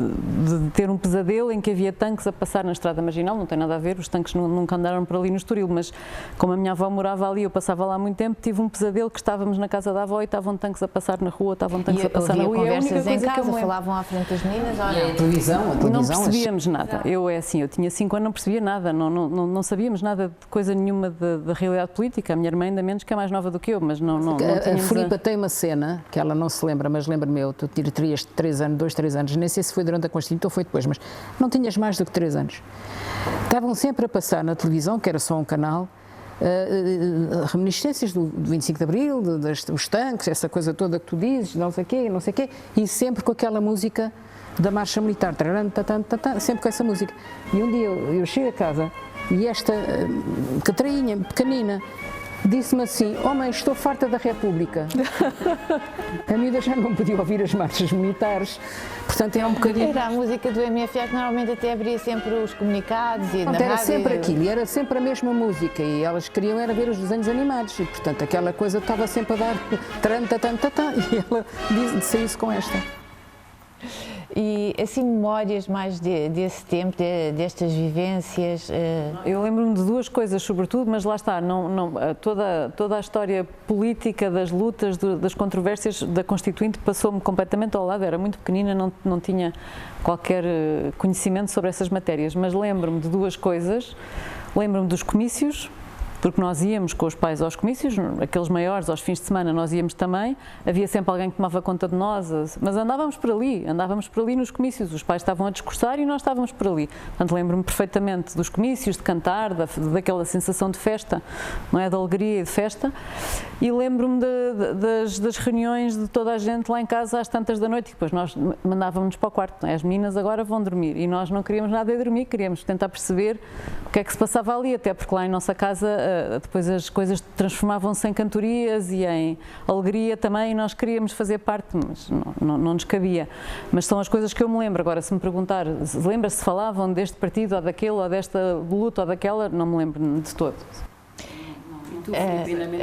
ter um pesadelo em que havia tanques a passar na Estrada Marginal, não tem nada a ver, os tanques nunca andaram por ali no Estoril, mas como a minha avó morava ali, eu passava lá há muito tempo, tive um pesadelo que estávamos na casa da avó e estavam tanques a passar na rua, estavam tanques a passar na rua. E conversas em casa, falavam à frente das meninas? A televisão, não percebíamos nada. Eu tinha 5 anos, não percebia nada, não sabíamos nada de coisa nenhuma da realidade política. A minha irmã ainda menos, que é mais nova do que eu, mas não A Filipa tem uma cena, que ela não se lembra, mas lembra-me eu, tu terias 2, 3 anos, nem sei se foi durante a Constituinte ou foi depois, mas não tinhas mais do que 3 anos. Estavam sempre a passar na televisão, que era só um canal, reminiscências do 25 de Abril, dos tanques, essa coisa toda que tu dizes, não sei o quê, e sempre com aquela música da marcha militar, sempre com essa música. E um dia eu chego a casa e esta Catarina, pequenina, disse-me assim: "Oh mãe, estou farta da República." A miúda já não podia ouvir as marchas militares, portanto é um bocadinho... Era a música do MFA que normalmente até abria sempre os comunicados e na rádio. Era sempre aquilo, e era sempre a mesma música, e elas queriam era ver os desenhos animados, e portanto aquela coisa estava sempre a dar e ela disse isso com esta. E assim, memórias mais desse tempo, destas vivências? Eu lembro-me de 2 coisas, sobretudo, mas lá está, toda a história política das lutas, das controvérsias da Constituinte passou-me completamente ao lado, era muito pequenina, não tinha qualquer conhecimento sobre essas matérias, mas lembro-me de 2 coisas, lembro-me dos comícios, porque nós íamos com os pais aos comícios, aqueles maiores, aos fins de semana nós íamos também, havia sempre alguém que tomava conta de nós, mas andávamos por ali nos comícios, os pais estavam a discursar e nós estávamos por ali. Portanto, lembro-me perfeitamente dos comícios, de cantar, daquela sensação de festa, não é? De alegria e de festa, e lembro-me das reuniões de toda a gente lá em casa às tantas da noite, e depois nós mandávamos para o quarto, não é? As meninas agora vão dormir, e nós não queríamos nada de dormir, queríamos tentar perceber o que é que se passava ali, até porque lá em nossa casa depois as coisas transformavam-se em cantorias e em alegria também, e nós queríamos fazer parte, mas não nos cabia. Mas são as coisas que eu me lembro. Agora, se me perguntar, lembra-se se falavam deste partido ou daquele, ou desta luta ou daquela, não me lembro de todo.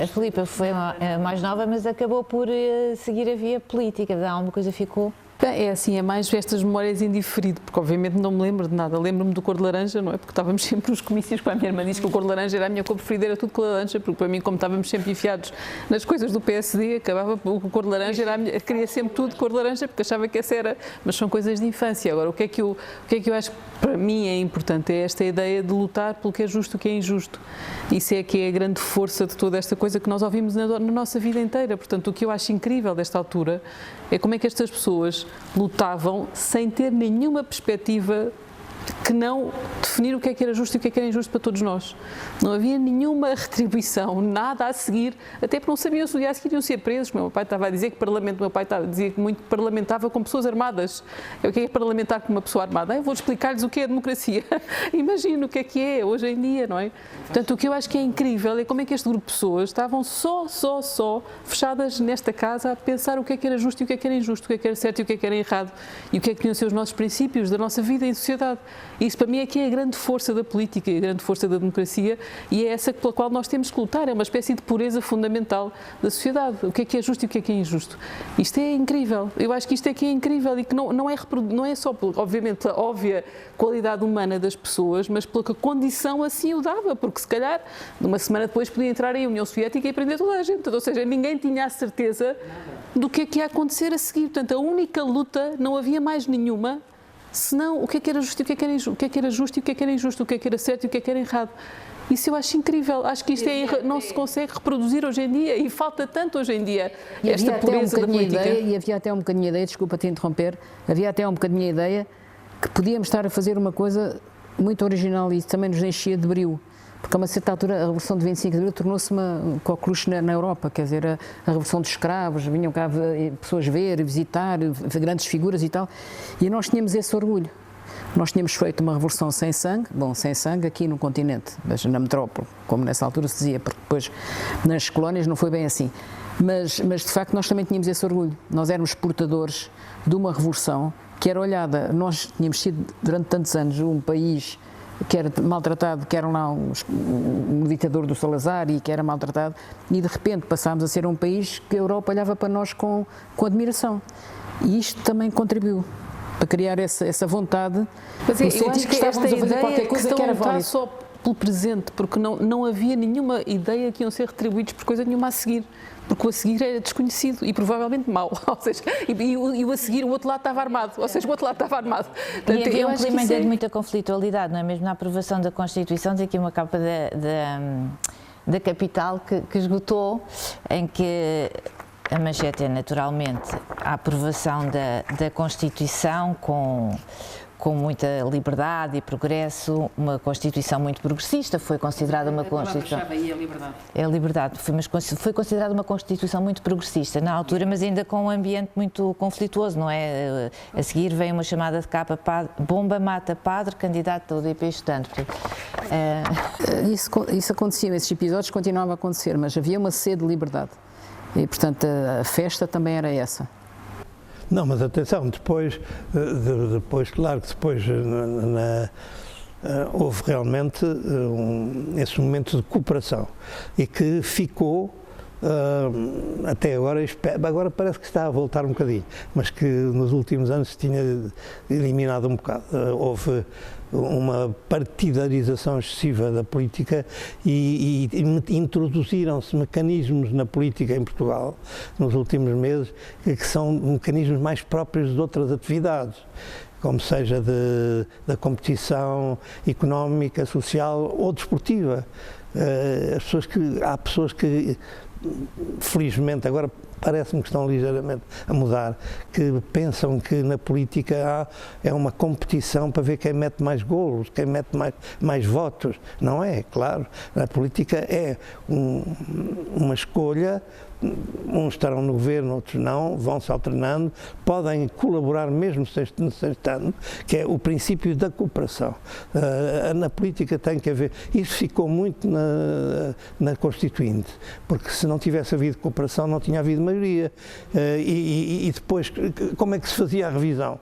A Filipa foi a mais nova, mas acabou por seguir a via política. Alguma coisa ficou? É assim, é mais estas memórias indiferido, porque obviamente não me lembro de nada. Lembro-me do cor de laranja, não é? Porque estávamos sempre nos comícios com a minha irmã, diz que o cor de laranja era a minha cor preferida, era tudo cor de laranja, porque para mim, como estávamos sempre enfiados nas coisas do PSD, acabava o cor de laranja, era a minha, queria sempre tudo cor de laranja, porque achava que essa era, mas são coisas de infância. Agora, o que é que eu acho que para mim é importante? É esta ideia de lutar pelo que é justo e o que é injusto. Isso é que é a grande força de toda esta coisa que nós ouvimos na nossa vida inteira. Portanto, o que eu acho incrível desta altura é como é que estas pessoas lutavam sem ter nenhuma perspectiva que não definir o que é que era justo e o que é que era injusto para todos nós. Não havia nenhuma retribuição, nada a seguir, até porque não sabiam se o dia a seguir iam ser presos. O meu pai estava a dizer que dizia que muito parlamentava com pessoas armadas. O que é parlamentar com uma pessoa armada? Eu vou explicar-lhes o que é a democracia. Imagino o que é hoje em dia, não é? Portanto, o que eu acho que é incrível é como é que este grupo de pessoas estavam só fechadas nesta casa a pensar o que é que era justo e o que é que era injusto, o que é que era certo e o que é que era errado e o que é que deviam ser os nossos princípios da nossa vida em sociedade. Isso para mim é que é a grande força da política e a grande força da democracia e é essa pela qual nós temos que lutar, é uma espécie de pureza fundamental da sociedade. O que é justo e o que é injusto. Isto é incrível, eu acho que isto é que é incrível e que não é só, obviamente, a óbvia qualidade humana das pessoas, mas pela que a condição assim o dava, porque se calhar, uma semana depois podia entrar em União Soviética e prender toda a gente, ou seja, ninguém tinha a certeza do que é que ia acontecer a seguir. Portanto, a única luta, não havia mais nenhuma, senão o que é que era justo e o que é que era injusto, o que é que era justo e o que é que era injusto, o que é que era certo e o que é que era errado. Isso eu acho incrível, acho que isto não se consegue reproduzir hoje em dia e falta tanto hoje em dia esta pureza da política. E havia até um bocadinho a ideia, desculpa te interromper, havia até um bocadinho a ideia que podíamos estar a fazer uma coisa muito original e também nos enchia de brio. Porque a uma certa altura a Revolução de 25 de Abril tornou-se uma coqueluche na Europa, quer dizer, a Revolução dos Escravos, vinham cá pessoas ver, visitar, grandes figuras e tal, e nós tínhamos esse orgulho. Nós tínhamos feito uma revolução sem sangue, sem sangue aqui no continente, mas na metrópole, como nessa altura se dizia, porque depois nas colónias não foi bem assim. Mas de facto nós também tínhamos esse orgulho, nós éramos portadores de uma revolução que era olhada, nós tínhamos sido durante tantos anos um país que era maltratado, que era lá um ditador do Salazar e que era maltratado, e de repente passámos a ser um país que a Europa olhava para nós com admiração. E isto também contribuiu para criar essa vontade, mas no sentido que estávamos a fazer qualquer coisa que era válido. Só pelo presente, porque não havia nenhuma ideia que iam ser retribuídos por coisa nenhuma a seguir. Porque o a seguir era desconhecido e provavelmente mau, ou seja, e o a seguir o outro lado estava armado, ou seja, o outro lado estava armado. Portanto, e havia um clima de muita conflitualidade, não é? Mesmo na aprovação da Constituição, tem aqui uma capa da Capital que esgotou, em que a manchete é naturalmente a aprovação da Constituição com muita liberdade e progresso, uma Constituição muito progressista, foi considerada uma Constituição... É a liberdade, foi considerada uma Constituição muito progressista na altura, mas ainda com um ambiente muito conflituoso, não é? A seguir vem uma chamada de capa, bomba mata padre, candidato da UDP estudante. Isso acontecia, esses episódios continuavam a acontecer, mas havia uma sede de liberdade e, portanto, a festa também era essa. Não, mas atenção, depois claro que depois houve realmente esse momento de cooperação e que ficou até agora parece que está a voltar um bocadinho, mas que nos últimos anos se tinha eliminado um bocado. Houve uma partidarização excessiva da política e introduziram-se mecanismos na política em Portugal nos últimos meses que são mecanismos mais próprios de outras atividades, como seja da competição económica, social ou desportiva. Há pessoas que felizmente agora parece-me que estão ligeiramente a mudar, que pensam que na política é uma competição para ver quem mete mais golos, quem mete mais votos. Não é, claro. A política é uma escolha, uns estarão no governo, outros não, vão-se alternando, podem colaborar mesmo sem estando, que é o princípio da cooperação. Na política tem que haver, isso ficou muito na Constituinte, porque se não tivesse havido cooperação não tinha havido maioria. E depois, como é que se fazia a revisão?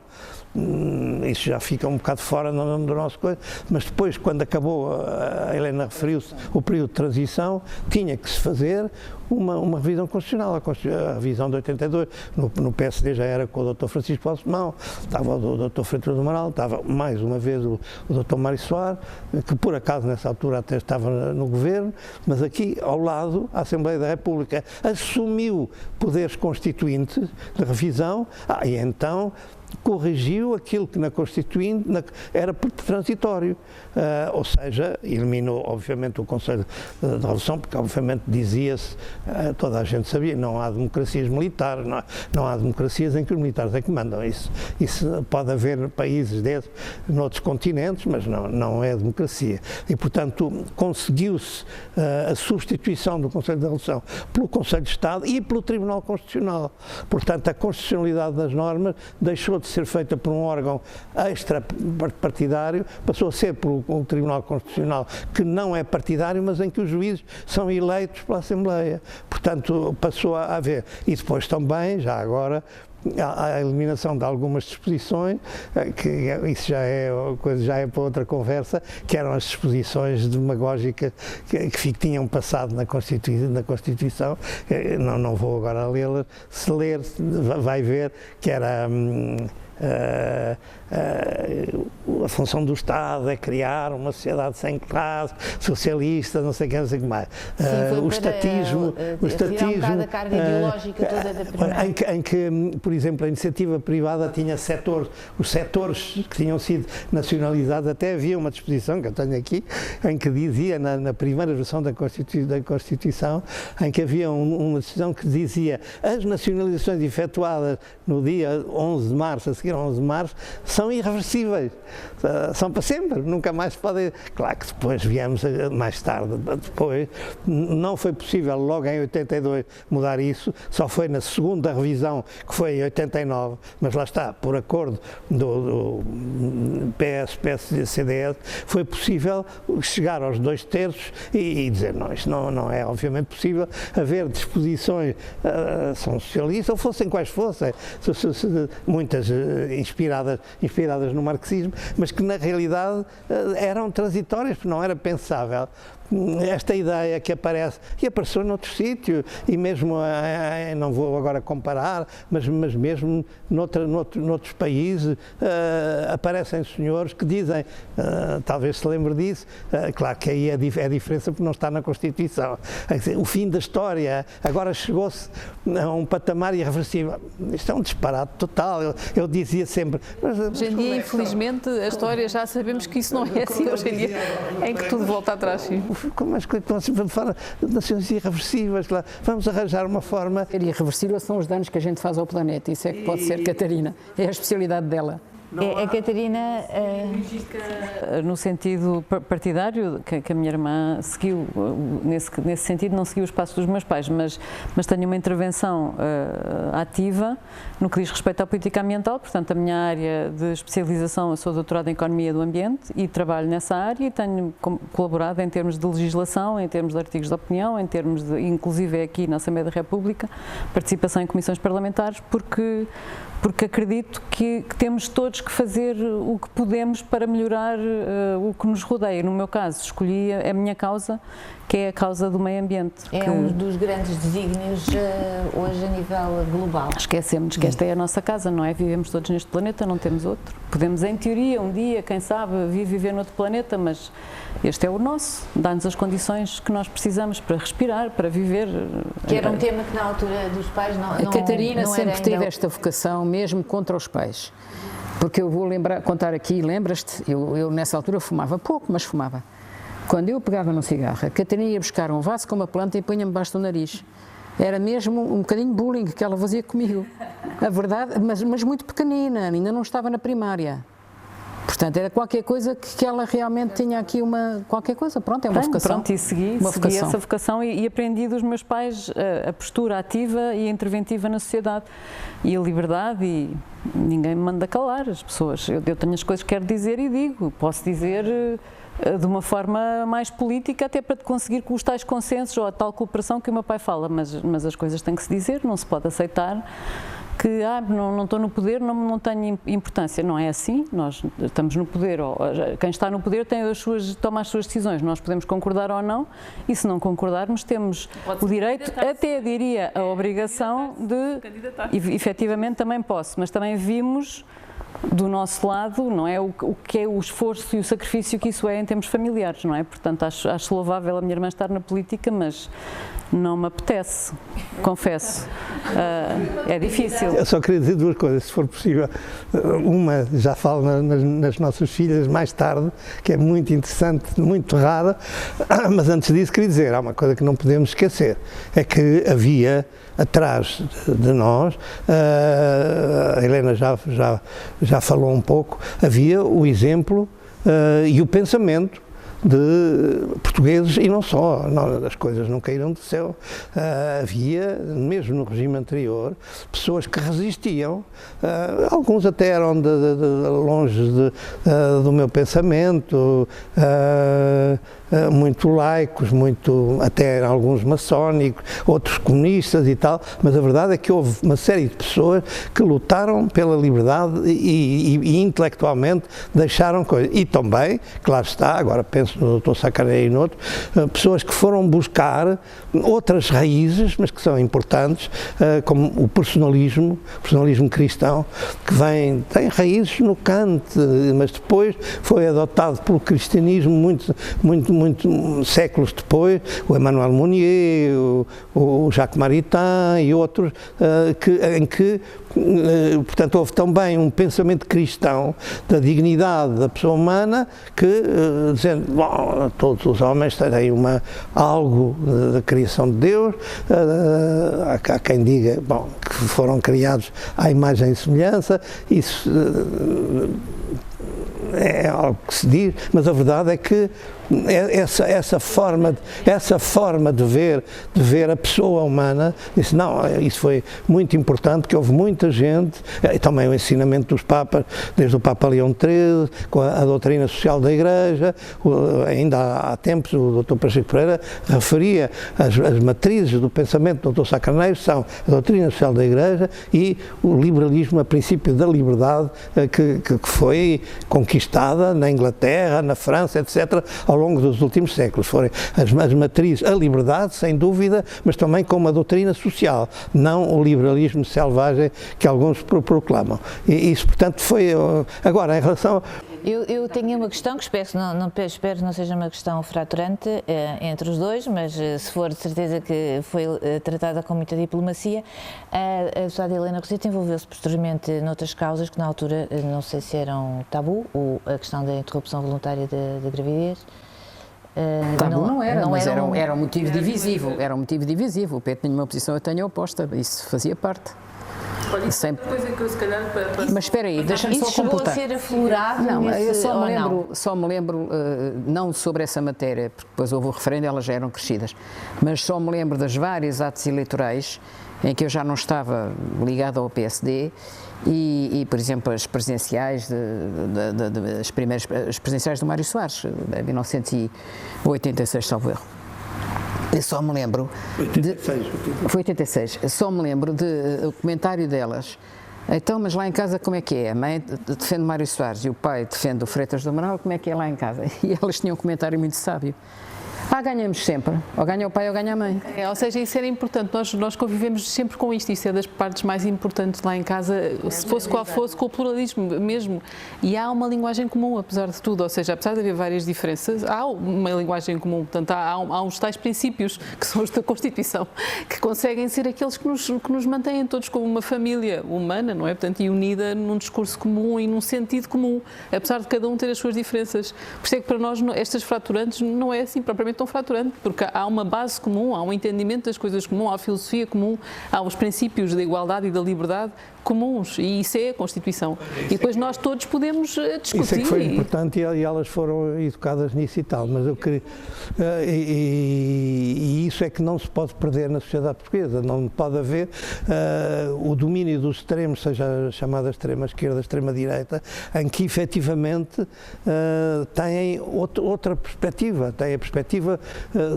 Isso já fica um bocado fora do nosso coisa, mas depois, quando acabou, a Helena referiu-se, o período de transição, tinha que se fazer uma revisão constitucional, a revisão de 82, no PSD já era com o Dr. Francisco Balsemão, estava o Dr. Freitas do Amaral, estava mais uma vez o Dr. Mário Soares, que por acaso nessa altura até estava no governo, mas aqui ao lado a Assembleia da República assumiu poderes constituintes de revisão, e então corrigiu aquilo que na Constituinte era transitório, ou seja, eliminou obviamente o Conselho de Revolução, porque obviamente dizia-se, toda a gente sabia, não há democracias militares, não há democracias em que os militares é que mandam. Isso pode haver países desses noutros continentes, mas não é democracia. E portanto conseguiu-se a substituição do Conselho de Revolução pelo Conselho de Estado e pelo Tribunal Constitucional. Portanto, a constitucionalidade das normas deixou de ser feita por um órgão extra-partidário, passou a ser por um Tribunal Constitucional que não é partidário, mas em que os juízes são eleitos pela Assembleia. Portanto, passou a haver. E depois também, já agora, a eliminação de algumas disposições, que isso já é para outra conversa, que eram as disposições demagógicas que tinham passado na Constituição. Não vou agora lê-las, se ler vai ver que era a função do Estado é criar uma sociedade sem classe, socialista, não sei o que mais. Sim, o estatismo, um bocado a carga ideológica toda da primeira. Em que, por exemplo, a iniciativa privada tinha setores, os setores que tinham sido nacionalizados, até havia uma disposição que eu tenho aqui, em que dizia, na primeira versão da Constituição, em que havia uma decisão que dizia as nacionalizações efetuadas no dia 11 de março, a seguir a 11 de março, são irreversíveis, são para sempre, nunca mais podem. Claro que depois viemos mais tarde, depois não foi possível logo em 82 mudar isso, só foi na segunda revisão, que foi em 89, mas lá está, por acordo do PS, CDS, foi possível chegar aos 2/3 e dizer, não, isto não é obviamente possível haver disposições, são socialistas, ou fossem quais fossem, muitas inspiradas no marxismo, mas que na realidade eram transitórias, porque não era pensável esta ideia que aparece, e apareceu noutro sítio, e mesmo, não vou agora comparar, mas mesmo noutros países, aparecem senhores que dizem, talvez se lembre disso, claro que aí é a diferença porque não está na Constituição. O fim da história, agora chegou-se a um patamar irreversível. Isto é um disparate total. Eu dizia sempre... Hoje em dia, infelizmente, a história já sabemos que isso não é assim. Hoje em dia, em que tudo volta atrás, sim. Como as coisas estão a falar de nações irreversíveis, lá, vamos arranjar uma forma... Irreversível são os danos que a gente faz ao planeta, isso é que pode ser, Catarina, é a especialidade dela. A Catarina, no sentido partidário, que a minha irmã seguiu, nesse sentido não seguiu os passos dos meus pais, mas tenho uma intervenção ativa no que diz respeito à política ambiental. Portanto, a minha área de especialização, eu sou doutorada em Economia do Ambiente e trabalho nessa área e tenho colaborado em termos de legislação, em termos de artigos de opinião, em termos de, inclusive aqui na Assembleia da República, participação em comissões parlamentares, porque acredito que temos todos que fazer o que podemos para melhorar o que nos rodeia. No meu caso, escolhi a minha causa, que é a causa do meio ambiente. É um dos grandes desígnios hoje a nível global. Esquecemos que esta é a nossa casa, não é? Vivemos todos neste planeta, não temos outro. Podemos, em teoria, um dia, quem sabe, viver noutro planeta, mas este é o nosso. Dá-nos as condições que nós precisamos para respirar, para viver. Que era um tema que na altura dos pais não A Catarina não sempre era teve ainda... esta vocação, mesmo contra os pais. Porque eu vou contar aqui, lembras-te, eu nessa altura fumava pouco, mas fumava. Quando eu pegava num cigarro, a Catarina ia buscar um vaso com uma planta e punha-me debaixo do nariz. Era mesmo um bocadinho de bullying que ela fazia comigo. A verdade, mas muito pequenina, ainda não estava na primária. Portanto, era qualquer coisa que ela realmente tinha aqui qualquer coisa, pronto, é uma vocação. Pronto, e segui essa vocação e aprendi dos meus pais a postura ativa e interventiva na sociedade e a liberdade, e ninguém me manda calar as pessoas. Eu tenho as coisas que quero dizer e digo, posso dizer de uma forma mais política, até para conseguir com os tais consensos ou a tal cooperação que o meu pai fala, mas as coisas têm que se dizer, não se pode aceitar que não estou no poder, não tenho importância. Não é assim, nós estamos no poder, ou quem está no poder toma as suas decisões, nós podemos concordar ou não, e se não concordarmos temos o direito, até diria a obrigação de, efetivamente também posso, mas também vimos do nosso lado, não é, o que é o esforço e o sacrifício que isso é em termos familiares, não é? Portanto, acho louvável a minha irmã estar na política, mas não me apetece, confesso. É difícil. Eu só queria dizer duas coisas, se for possível. Uma, já falo nas nossas filhas mais tarde, que é muito interessante, muito rara, mas antes disso queria dizer, há uma coisa que não podemos esquecer, é que havia atrás de nós, a Helena já falou um pouco, havia o exemplo e o pensamento de portugueses e não só, as coisas não caíram do céu. Havia, mesmo no regime anterior, pessoas que resistiam, alguns até eram longe do meu pensamento, muito laicos, até alguns maçónicos, outros comunistas e tal, mas a verdade é que houve uma série de pessoas que lutaram pela liberdade e intelectualmente deixaram coisas. E também, claro está, agora penso no Dr. Saccaria e noutros, pessoas que foram buscar outras raízes, mas que são importantes, como o personalismo cristão, que tem raízes no Kant, mas depois foi adotado pelo cristianismo muito séculos depois, o Emmanuel Mounier, o Jacques Maritain e outros, em que portanto, houve também um pensamento cristão da dignidade da pessoa humana que, dizendo, bom, todos os homens têm algo da criação de Deus, há quem diga, bom, que foram criados à imagem e semelhança, isso é algo que se diz, mas a verdade é que essa forma de ver a pessoa humana, disse, não, isso foi muito importante, porque houve muita gente, e também o ensinamento dos Papas, desde o Papa Leão XIII, com a doutrina social da Igreja, ainda há tempos o Dr. Pacheco Pereira referia as matrizes do pensamento do Dr. Sá Carneiro, são a doutrina social da Igreja e o liberalismo, a princípio da liberdade, que foi conquistada na Inglaterra, na França, etc., ao longo dos últimos séculos. Foram as matrizes, a liberdade, sem dúvida, mas também com uma doutrina social, não o liberalismo selvagem que alguns proclamam. E isso, portanto, foi... Agora, em relação... Eu tenho uma questão que espero que não seja uma questão fraturante entre os dois, mas se for de certeza que foi tratada com muita diplomacia. A deputada Helena Rosito envolveu-se posteriormente noutras causas que na altura não sei se eram tabu, a questão da interrupção voluntária da gravidez. Tabu não era, mas era um motivo divisivo. Era um motivo divisivo. O PT tinha uma posição, eu tenho oposta. Isso fazia parte. Olha, isso sempre... é uma coisa que eu se calhar... Mas espera aí, deixa-me só completar. Isso chegou a ser aflorado? Não, eu só me lembro, não sobre essa matéria, porque depois houve o referendo, elas já eram crescidas, mas só me lembro das vários atos eleitorais em que eu já não estava ligado ao PSD e por exemplo, as presidenciais, as presidenciais do Mário Soares, de 1986, salvo erro. Eu só me lembro... Foi 86. Só me lembro do comentário delas. Então, mas lá em casa como é que é? A mãe defende Mário Soares e o pai defende o Freitas do Amaral, como é que é lá em casa? E elas tinham um comentário muito sábio. Ganhamos sempre. Ou ganha o pai ou ganha a mãe. Ou seja, isso era importante. Nós convivemos sempre com isto. Isso é das partes mais importantes lá em casa, se fosse qual fosse, com o pluralismo mesmo. E há uma linguagem comum, apesar de tudo. Ou seja, apesar de haver várias diferenças, há uma linguagem comum. Portanto, há uns tais princípios, que são os da Constituição, que conseguem ser aqueles que nos mantêm todos como uma família humana, não é? Portanto, e unida num discurso comum e num sentido comum, apesar de cada um ter as suas diferenças. Por isso é que para nós estas fraturantes não é assim propriamente tão fraturante, porque há uma base comum, há um entendimento das coisas comum, há a filosofia comum, há os princípios da igualdade e da liberdade comuns, e isso é a Constituição. E depois nós todos podemos discutir. Isso é que foi importante e elas foram educadas nisso e tal, mas eu queria... E isso é que não se pode perder na sociedade portuguesa, não pode haver o domínio dos extremos, seja a chamada extrema-esquerda, extrema-direita, em que efetivamente têm outra perspectiva, têm a perspectiva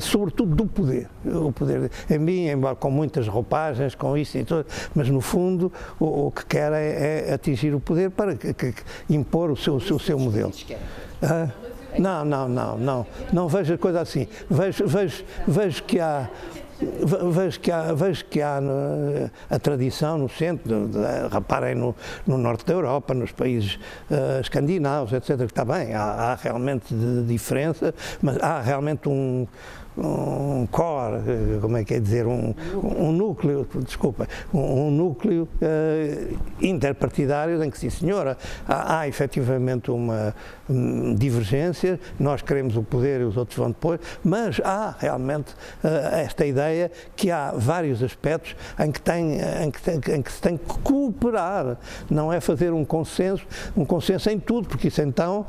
sobretudo do poder. O poder em mim, embora com muitas roupagens, com isso e tudo, mas no fundo o que querem é atingir o poder para impor o seu modelo. Não vejo a coisa assim. Vejo que há a tradição no centro, reparem no norte da Europa, nos países escandinavos, etc., que está bem, há realmente diferença, mas há realmente um core, como é que é dizer, um núcleo, desculpa, um núcleo interpartidário em que, sim senhora, há efetivamente uma divergência, nós queremos o poder e os outros vão depois, mas há realmente esta ideia que há vários aspectos em que se tem que cooperar, não é fazer um consenso em tudo, porque isso então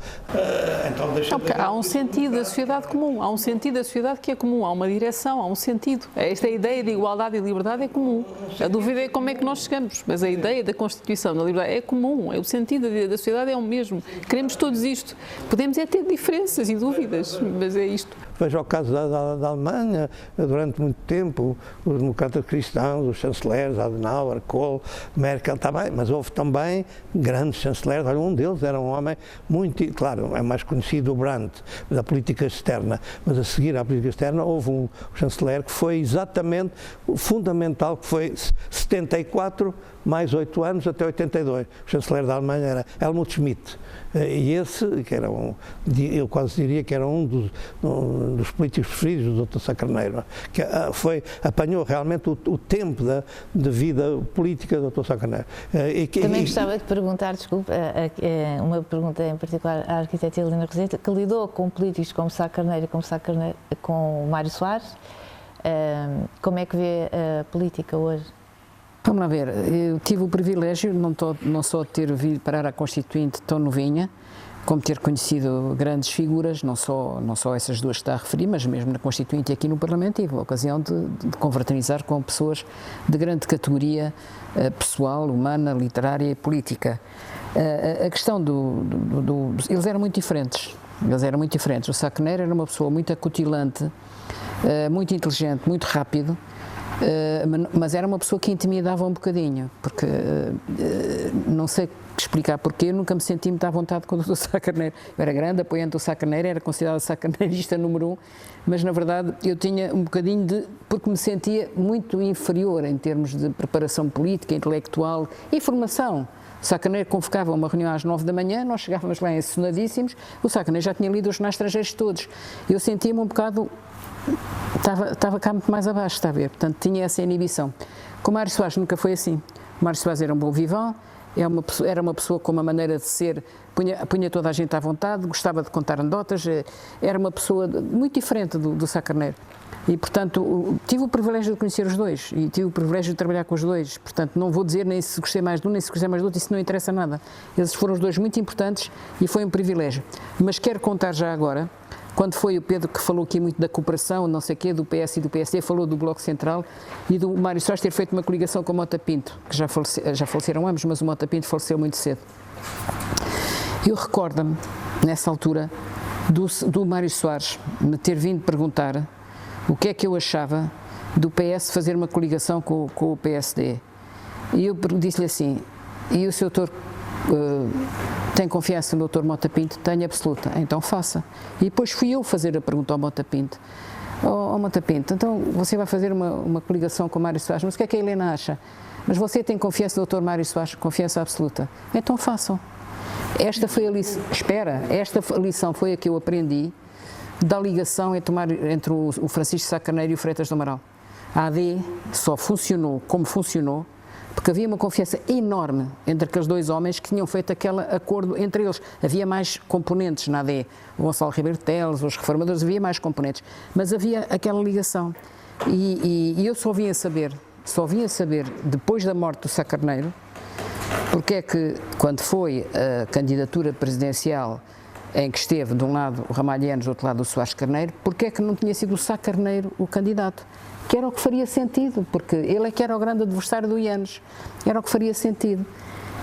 deixa de haver... Há um sentido da sociedade comum, há um sentido da sociedade que é comum, há uma direção, há um sentido. Esta ideia de igualdade e liberdade é comum. A dúvida é como é que nós chegamos, mas a ideia da Constituição, da liberdade, é comum, o sentido da sociedade é o mesmo. Queremos todos isto. Podemos é ter diferenças e dúvidas, mas é isto. Veja o caso da Alemanha, durante muito tempo, os democratas cristãos, os chanceleres, Adenauer, Kohl, Merkel, está bem, mas houve também grandes chanceleres, olha, um deles era um homem muito, claro, é mais conhecido o Brandt, da política externa, mas a seguir à política externa houve um chanceler que foi exatamente fundamental, que foi 74 mais 8 anos até 82. O chanceler da Alemanha era Helmut Schmidt. E esse, que era eu quase diria que era um dos políticos preferidos do Dr. Sá Carneiro, que apanhou realmente o tempo de vida política do Dr. Sá Carneiro. Também gostava de perguntar, desculpe, uma pergunta em particular à arquiteta Helena Roseta, que lidou com políticos como Sá Carneiro e com Mário Soares. Como é que vê a política hoje? Vamos lá ver, eu tive o privilégio não só de ter vindo parar à Constituinte tão novinha, como ter conhecido grandes figuras, não só essas duas que está a referir, mas mesmo na Constituinte e aqui no Parlamento tive a ocasião de confraternizar com pessoas de grande categoria pessoal, humana, literária e política. A questão eles eram muito diferentes. O Sá Carneiro era uma pessoa muito acutilante, muito inteligente, muito rápido, mas era uma pessoa que intimidava um bocadinho, porque não sei explicar porquê, eu nunca me senti muito à vontade com o Dr. Sá Carneiro. Eu era grande apoiante do Sá Carneiro, era considerado Sá Carneirista número 1, mas na verdade eu tinha um bocadinho porque me sentia muito inferior em termos de preparação política, intelectual e formação. O Sá Carneiro convocava uma reunião às 9 da manhã, nós chegávamos lá ensonadíssimos, o Sá Carneiro já tinha lido os jornais estrangeiros todos. Eu sentia-me um bocado... Estava cá muito mais abaixo, está a ver? Portanto, tinha essa inibição. Com o Mário Soares nunca foi assim. O Mário Soares era um bom vivant, era uma pessoa com uma maneira de ser, punha toda a gente à vontade, gostava de contar anedotas, era uma pessoa muito diferente do Sá Carneiro. E, portanto, tive o privilégio de conhecer os dois e tive o privilégio de trabalhar com os dois. Portanto, não vou dizer nem se gostei mais de um, nem se gostei mais do outro, isso não interessa nada. Eles foram os dois muito importantes e foi um privilégio. Mas quero contar já agora, quando foi o Pedro que falou aqui muito da cooperação, não sei o quê, do PS e do PSD, falou do Bloco Central e do Mário Soares ter feito uma coligação com o Mota Pinto, que já faleceram ambos, mas o Mota Pinto faleceu muito cedo. Eu recordo-me, nessa altura, do Mário Soares me ter vindo perguntar o que é que eu achava do PS fazer uma coligação com o PSD. E eu disse-lhe assim, e o Sr. Doutor tem confiança no Dr. Mota Pinto? Tenho absoluta, então faça. E depois fui eu fazer a pergunta ao Mota Pinto. Mota Pinto, então você vai fazer uma coligação com o Mário Soares, mas o que é que a Helena acha? Mas você tem confiança no Dr. Mário Soares? Confiança absoluta. Então façam. Esta foi a lição, esta lição foi a que eu aprendi da ligação entre o Francisco Sá Carneiro e o Freitas do Amaral. A AD só funcionou como funcionou porque havia uma confiança enorme entre aqueles dois homens que tinham feito aquele acordo entre eles. Havia mais componentes na AD, o Gonçalo Ribeiro Teles, os reformadores, havia mais componentes, mas havia aquela ligação. E eu só vim a saber, depois da morte do Sá Carneiro, porque é que, quando foi a candidatura presidencial em que esteve de um lado o Ramalhianos, do outro lado o Soares Carneiro, porque é que não tinha sido o Sá Carneiro o candidato? Que era o que faria sentido, porque ele é que era o grande adversário do Yanes, era o que faria sentido.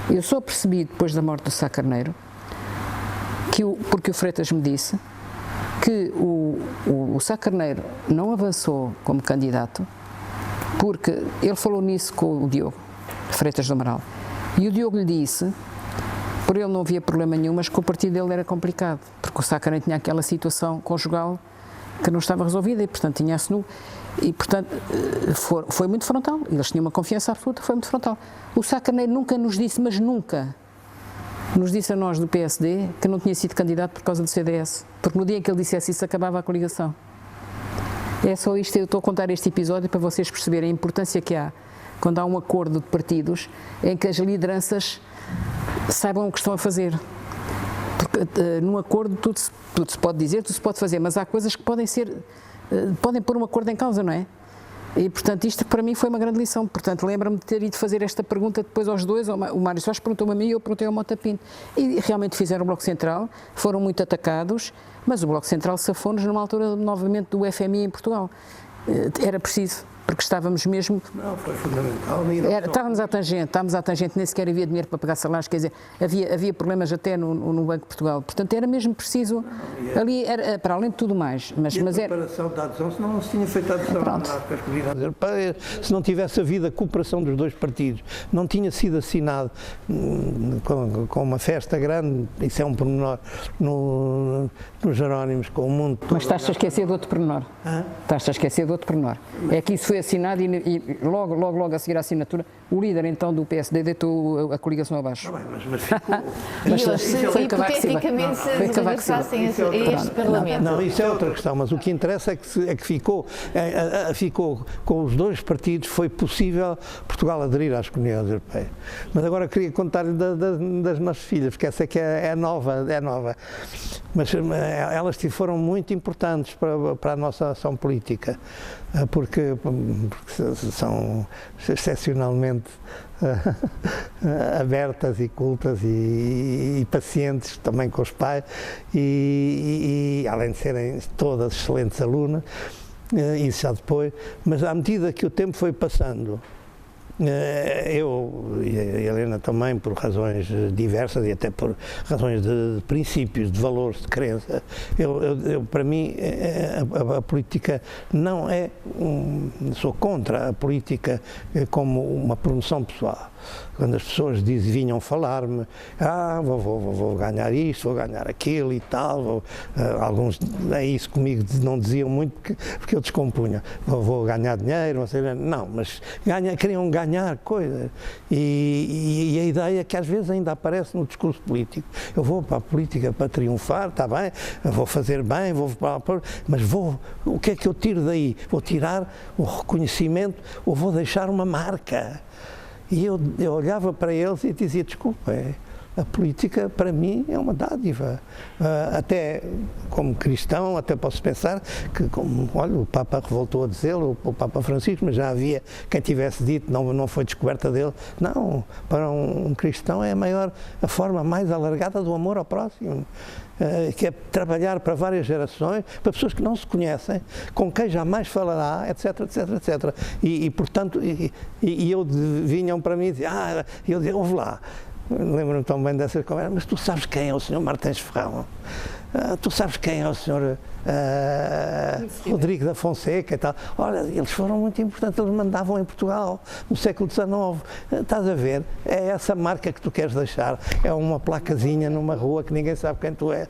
Eu só percebi, depois da morte do Sá Carneiro, porque o Freitas me disse, que o Sá Carneiro não avançou como candidato, porque ele falou nisso com o Diogo Freitas do Amaral, e o Diogo lhe disse, por ele não havia problema nenhum, mas que o partido dele era complicado, porque o Sá Carneiro tinha aquela situação conjugal que não estava resolvida e, portanto, tinha-se nu. E, portanto, foi muito frontal. Eles tinham uma confiança absoluta, foi muito frontal. O Sá Carneiro nunca nos disse, mas nunca nos disse a nós do PSD que não tinha sido candidato por causa do CDS. Porque no dia em que ele dissesse isso, acabava a coligação. É só isto, eu estou a contar este episódio para vocês perceberem a importância que há quando há um acordo de partidos em que as lideranças saibam o que estão a fazer. Porque num acordo tudo se pode dizer, tudo se pode fazer, mas há coisas que podem pôr um acordo em causa, não é? E, portanto, isto para mim foi uma grande lição. Portanto, lembro-me de ter ido fazer esta pergunta depois aos dois. O Mário Soares perguntou-me a mim e eu perguntei ao Mota Pinto. E realmente fizeram o Bloco Central, foram muito atacados, mas o Bloco Central safou-nos numa altura, novamente, do FMI em Portugal. Era preciso, porque estávamos mesmo... Não, foi fundamental. Estávamos à tangente, nem sequer havia dinheiro para pagar salários, quer dizer, havia problemas até no Banco de Portugal. Portanto, era mesmo preciso, ali, era, para além de tudo mais. Mas a preparação da adesão, senão não se tinha feito a adesão. Se não tivesse havido a cooperação dos dois partidos, não tinha sido assinado com uma festa grande, isso é um pormenor, nos Jerónimos, com o mundo todo. Mas estás a esquecer de outro pormenor. Estás a esquecer de outro pormenor. É que isso foi assinado e logo a seguir à assinatura, o líder então do PSD deitou a coligação abaixo. Mas ficou. E hipoteticamente se regressassem a este Parlamento. Não, isso é outra questão, mas o que interessa é que ficou com os dois partidos, foi possível Portugal aderir às comunidades europeias. Mas agora queria contar-lhe das nossas filhas, porque essa é que é nova. Mas elas foram muito importantes para a nossa ação política, porque são excepcionalmente abertas e cultas e pacientes também com os pais e além de serem todas excelentes alunas, isso já depois, mas à medida que o tempo foi passando, eu e a Helena também, por razões diversas e até por razões de princípios, de valores, de crença, para mim a política não é, sou contra a política como uma promoção pessoal. Quando as pessoas vinham falar-me, vou ganhar isto, vou ganhar aquilo e tal, alguns isso comigo não diziam muito porque eu descompunha, vou ganhar dinheiro, não, mas queriam ganhar coisas e a ideia que às vezes ainda aparece no discurso político, eu vou para a política para triunfar, está bem, vou fazer bem, mas o que é que eu tiro daí? Vou tirar o reconhecimento ou vou deixar uma marca? E eu olhava para eles e dizia, desculpa, a política para mim é uma dádiva. Até como cristão, até posso pensar que, olha, o Papa voltou a dizê-lo, o Papa Francisco, mas já havia quem tivesse dito, não foi descoberta dele. Não, para um cristão é a forma mais alargada do amor ao próximo. Que é trabalhar para várias gerações, para pessoas que não se conhecem, com quem jamais falará, etc, etc, etc. E portanto, vinham para mim e diziam, eu dizia, ouve lá, lembro-me tão bem dessas conversas, mas tu sabes quem é o Sr. Martins Ferrão? Tu sabes quem é o Sr. Rodrigo da Fonseca e tal? Olha, eles foram muito importantes, eles mandavam em Portugal no século XIX. Estás a ver? É essa marca que tu queres deixar. É uma placazinha numa rua que ninguém sabe quem tu és.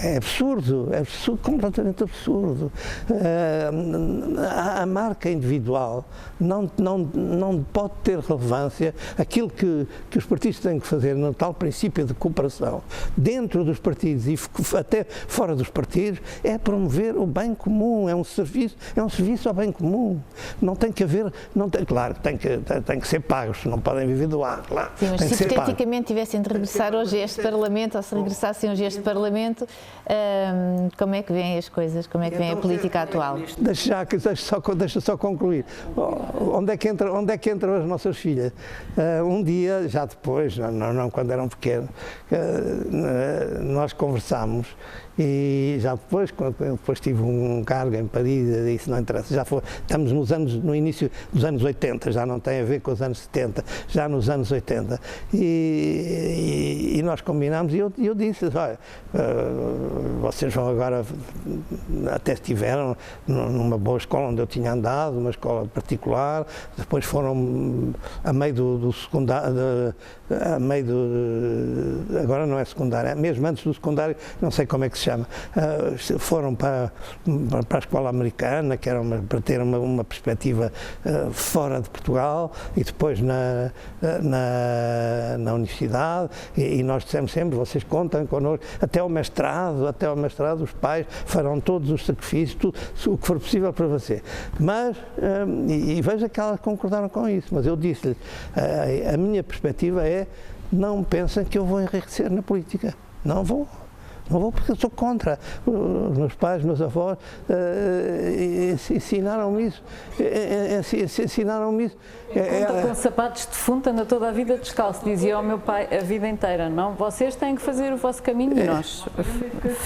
É absurdo, completamente absurdo. A marca individual não pode ter relevância. Aquilo que os partidos têm que fazer no tal princípio de cooperação, dentro dos partidos e até fora dos partidos, é promover o bem comum, é um serviço ao bem comum. Não tem que haver, claro, tem que ser pagos, não podem viver do ar, claro. Sim, mas se hipoteticamente tivessem de regressar hoje a este Parlamento, ou se regressassem hoje a este Parlamento, como é que vêm as coisas, como é que vem a política atual? Deixa só concluir. Onde é que entram as nossas filhas? Um dia, já depois, não quando eram pequenos, nós conversámos e já depois, quando depois tive um cargo em Paris, isso não interessa, estamos no início dos anos 80, já não tem a ver com os anos 70, já nos anos 80, e nós combinámos e eu disse, olha, vocês vão agora, até estiveram numa boa escola onde eu tinha andado, uma escola particular, depois foram a meio do secundário, agora não é secundário, mesmo antes do secundário, não sei como é que se chama, foram para a escola americana, que era para ter uma perspectiva fora de Portugal, e depois na universidade, e nós dissemos sempre, vocês contem connosco, até ao mestrado, os pais farão todos os sacrifícios, tudo, o que for possível para você. Mas, e veja que elas concordaram com isso, mas eu disse-lhes, a minha perspectiva é, não pensem que eu vou enriquecer na política, não vou porque eu sou contra. Os meus pais, meus avós ensinaram-me isso. Anda com sapatos de defunto, anda toda a vida descalço, dizia ao meu pai a vida inteira, não? Vocês têm que fazer o vosso caminho e nós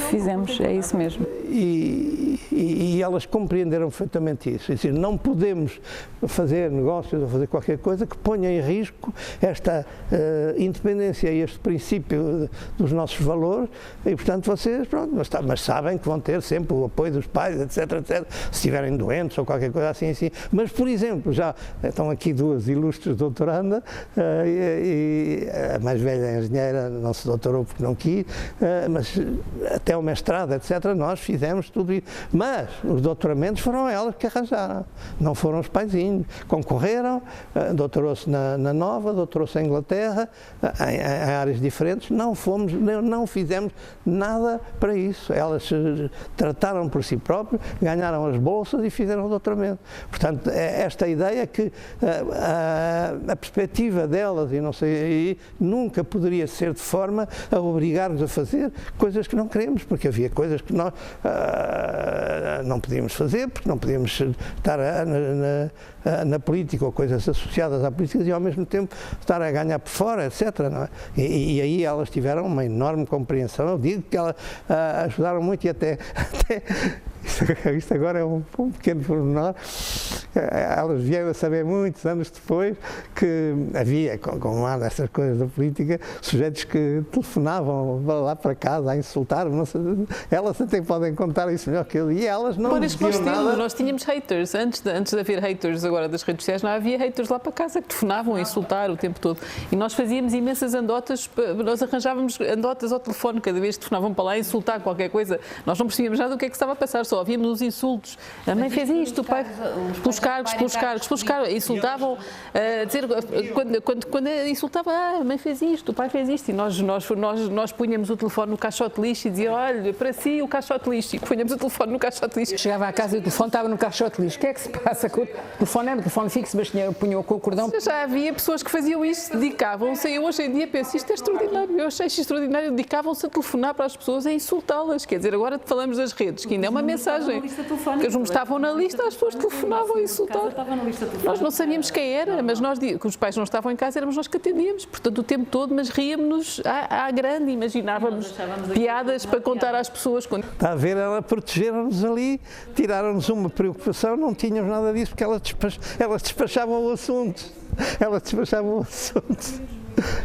fizemos, é isso mesmo. E elas compreenderam perfeitamente isso. É dizer, não podemos fazer negócios ou fazer qualquer coisa que ponha em risco esta independência e este princípio dos nossos valores, e portanto vocês, pronto, mas sabem que vão ter sempre o apoio dos pais, etc, se estiverem doentes ou qualquer coisa assim. Mas, por exemplo, já estão aqui duas ilustres doutorandas, e a mais velha engenheira não se doutorou porque não quis, mas até o mestrado, etc, nós fizemos tudo isso. Mas os doutoramentos foram elas que arranjaram, não foram os paizinhos. Concorreram, doutorou-se na Nova, doutorou-se em Inglaterra, em áreas diferentes, não fizemos nada para isso. Elas se trataram por si próprias, ganharam as bolsas e fizeram o doutoramento. Portanto, esta ideia que a perspectiva delas, e não sei, nunca poderia ser de forma a obrigar-nos a fazer coisas que não queremos, porque havia coisas que nós não podíamos fazer, porque não podíamos estar na política ou coisas associadas à política e ao mesmo tempo estar a ganhar por fora, etc. Não é? E aí elas tiveram uma enorme compreensão. Eu digo que elas ajudaram muito, e até isto agora é um pequeno pormenor. Elas vieram a saber muitos anos depois que havia, como há nessas coisas da política, sujeitos que telefonavam lá para casa a insultar-me. Elas até podem contar isso melhor que eu. E elas não diziam nada. Nós tínhamos haters. Antes de haver haters agora das redes sociais, não havia haters lá para casa que telefonavam a insultar o tempo todo. E nós fazíamos imensas andotas, nós arranjávamos andotas ao telefone cada vez que telefonavam para lá a insultar qualquer coisa. Nós não percebíamos nada do que é que estava a passar, só ouvíamos os insultos. A mãe fez isto, o pai... Pelos cargos, insultavam, dizer, quando insultava, a mãe fez isto, o pai fez isto, e nós punhamos o telefone no caixote de lixo e dizia, olha, para si o caixote de lixo, e punhamos o telefone no caixote de lixo. Eu chegava à casa e o telefone estava no caixote de lixo. O que é que se passa com o telefone? Era um telefone fixo, mas punham com o cordão. Já havia pessoas que faziam isto, dedicavam-se, eu hoje em dia penso, isto é extraordinário, eu achei isto extraordinário, dedicavam-se a telefonar para as pessoas, a insultá-las, quer dizer, agora falamos das redes, que ainda é uma mensagem, que eles não estavam na lista, as pessoas telefonavam a insultar. Nós não sabíamos quem era, mas nós, que os pais não estavam em casa, éramos nós que atendíamos, portanto, o tempo todo, mas ríamos à grande, imaginávamos piadas para contar às pessoas. Está a ver, ela protegeram-nos ali, tiraram-nos uma preocupação, não tínhamos nada disso, porque elas despachavam o assunto.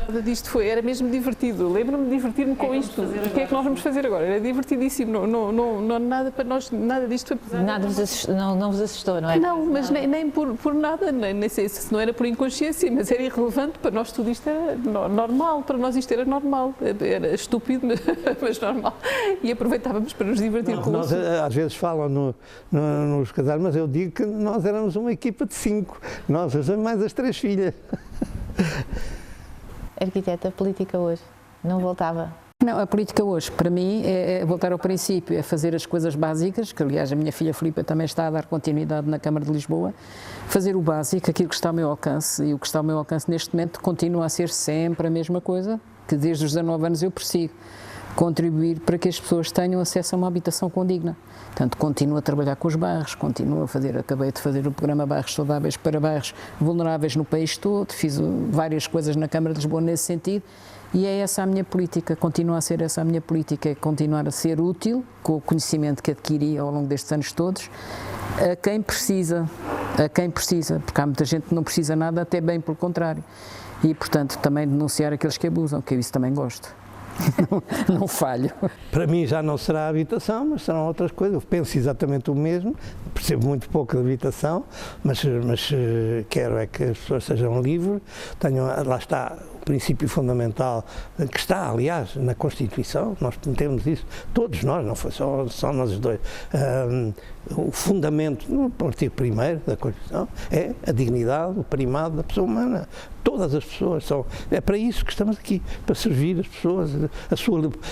Nada disto era mesmo divertido. Lembro-me de divertir-me com isto. O que é que nós vamos fazer agora? Era divertidíssimo. Não, nada para nós, nada disto foi pesado. Nada vos assustou, não vos assustou, não é? Não, mas nem por nada, nem sei se não era por inconsciência, mas era irrelevante. Para nós tudo isto era normal, para nós isto era normal. Era estúpido, mas normal. E aproveitávamos para nos divertir com nós, isso. às vezes falam nos casais, mas eu digo que nós éramos uma equipa de 5. Nós, mais as 3 filhas. Arquiteta, política hoje, não voltava? Não, a política hoje, para mim, é voltar ao princípio, é fazer as coisas básicas, que aliás a minha filha Filipa também está a dar continuidade na Câmara de Lisboa, fazer o básico, aquilo que está ao meu alcance, e o que está ao meu alcance neste momento continua a ser sempre a mesma coisa, que desde os 19 anos eu persigo, contribuir para que as pessoas tenham acesso a uma habitação condigna. Portanto, continuo a trabalhar com os bairros, acabei de fazer o programa Bairros Saudáveis para bairros vulneráveis no país todo, fiz várias coisas na Câmara de Lisboa nesse sentido, e é essa a minha política, continua a ser essa a minha política, é continuar a ser útil, com o conhecimento que adquiri ao longo destes anos todos, a quem precisa, porque há muita gente que não precisa nada, até bem pelo contrário. E, portanto, também denunciar aqueles que abusam, que eu isso também gosto. Não falho. Para mim já não será a habitação, mas serão outras coisas. Eu penso exatamente o mesmo, percebo muito pouco de habitação, mas quero é que as pessoas sejam livres, lá está o princípio fundamental, que está, aliás, na Constituição, nós temos isso, todos nós, não foi só nós dois. O fundamento, no artigo 1º da Constituição, é a dignidade, o primado da pessoa humana. Todas as pessoas são. É para isso que estamos aqui, para servir as pessoas,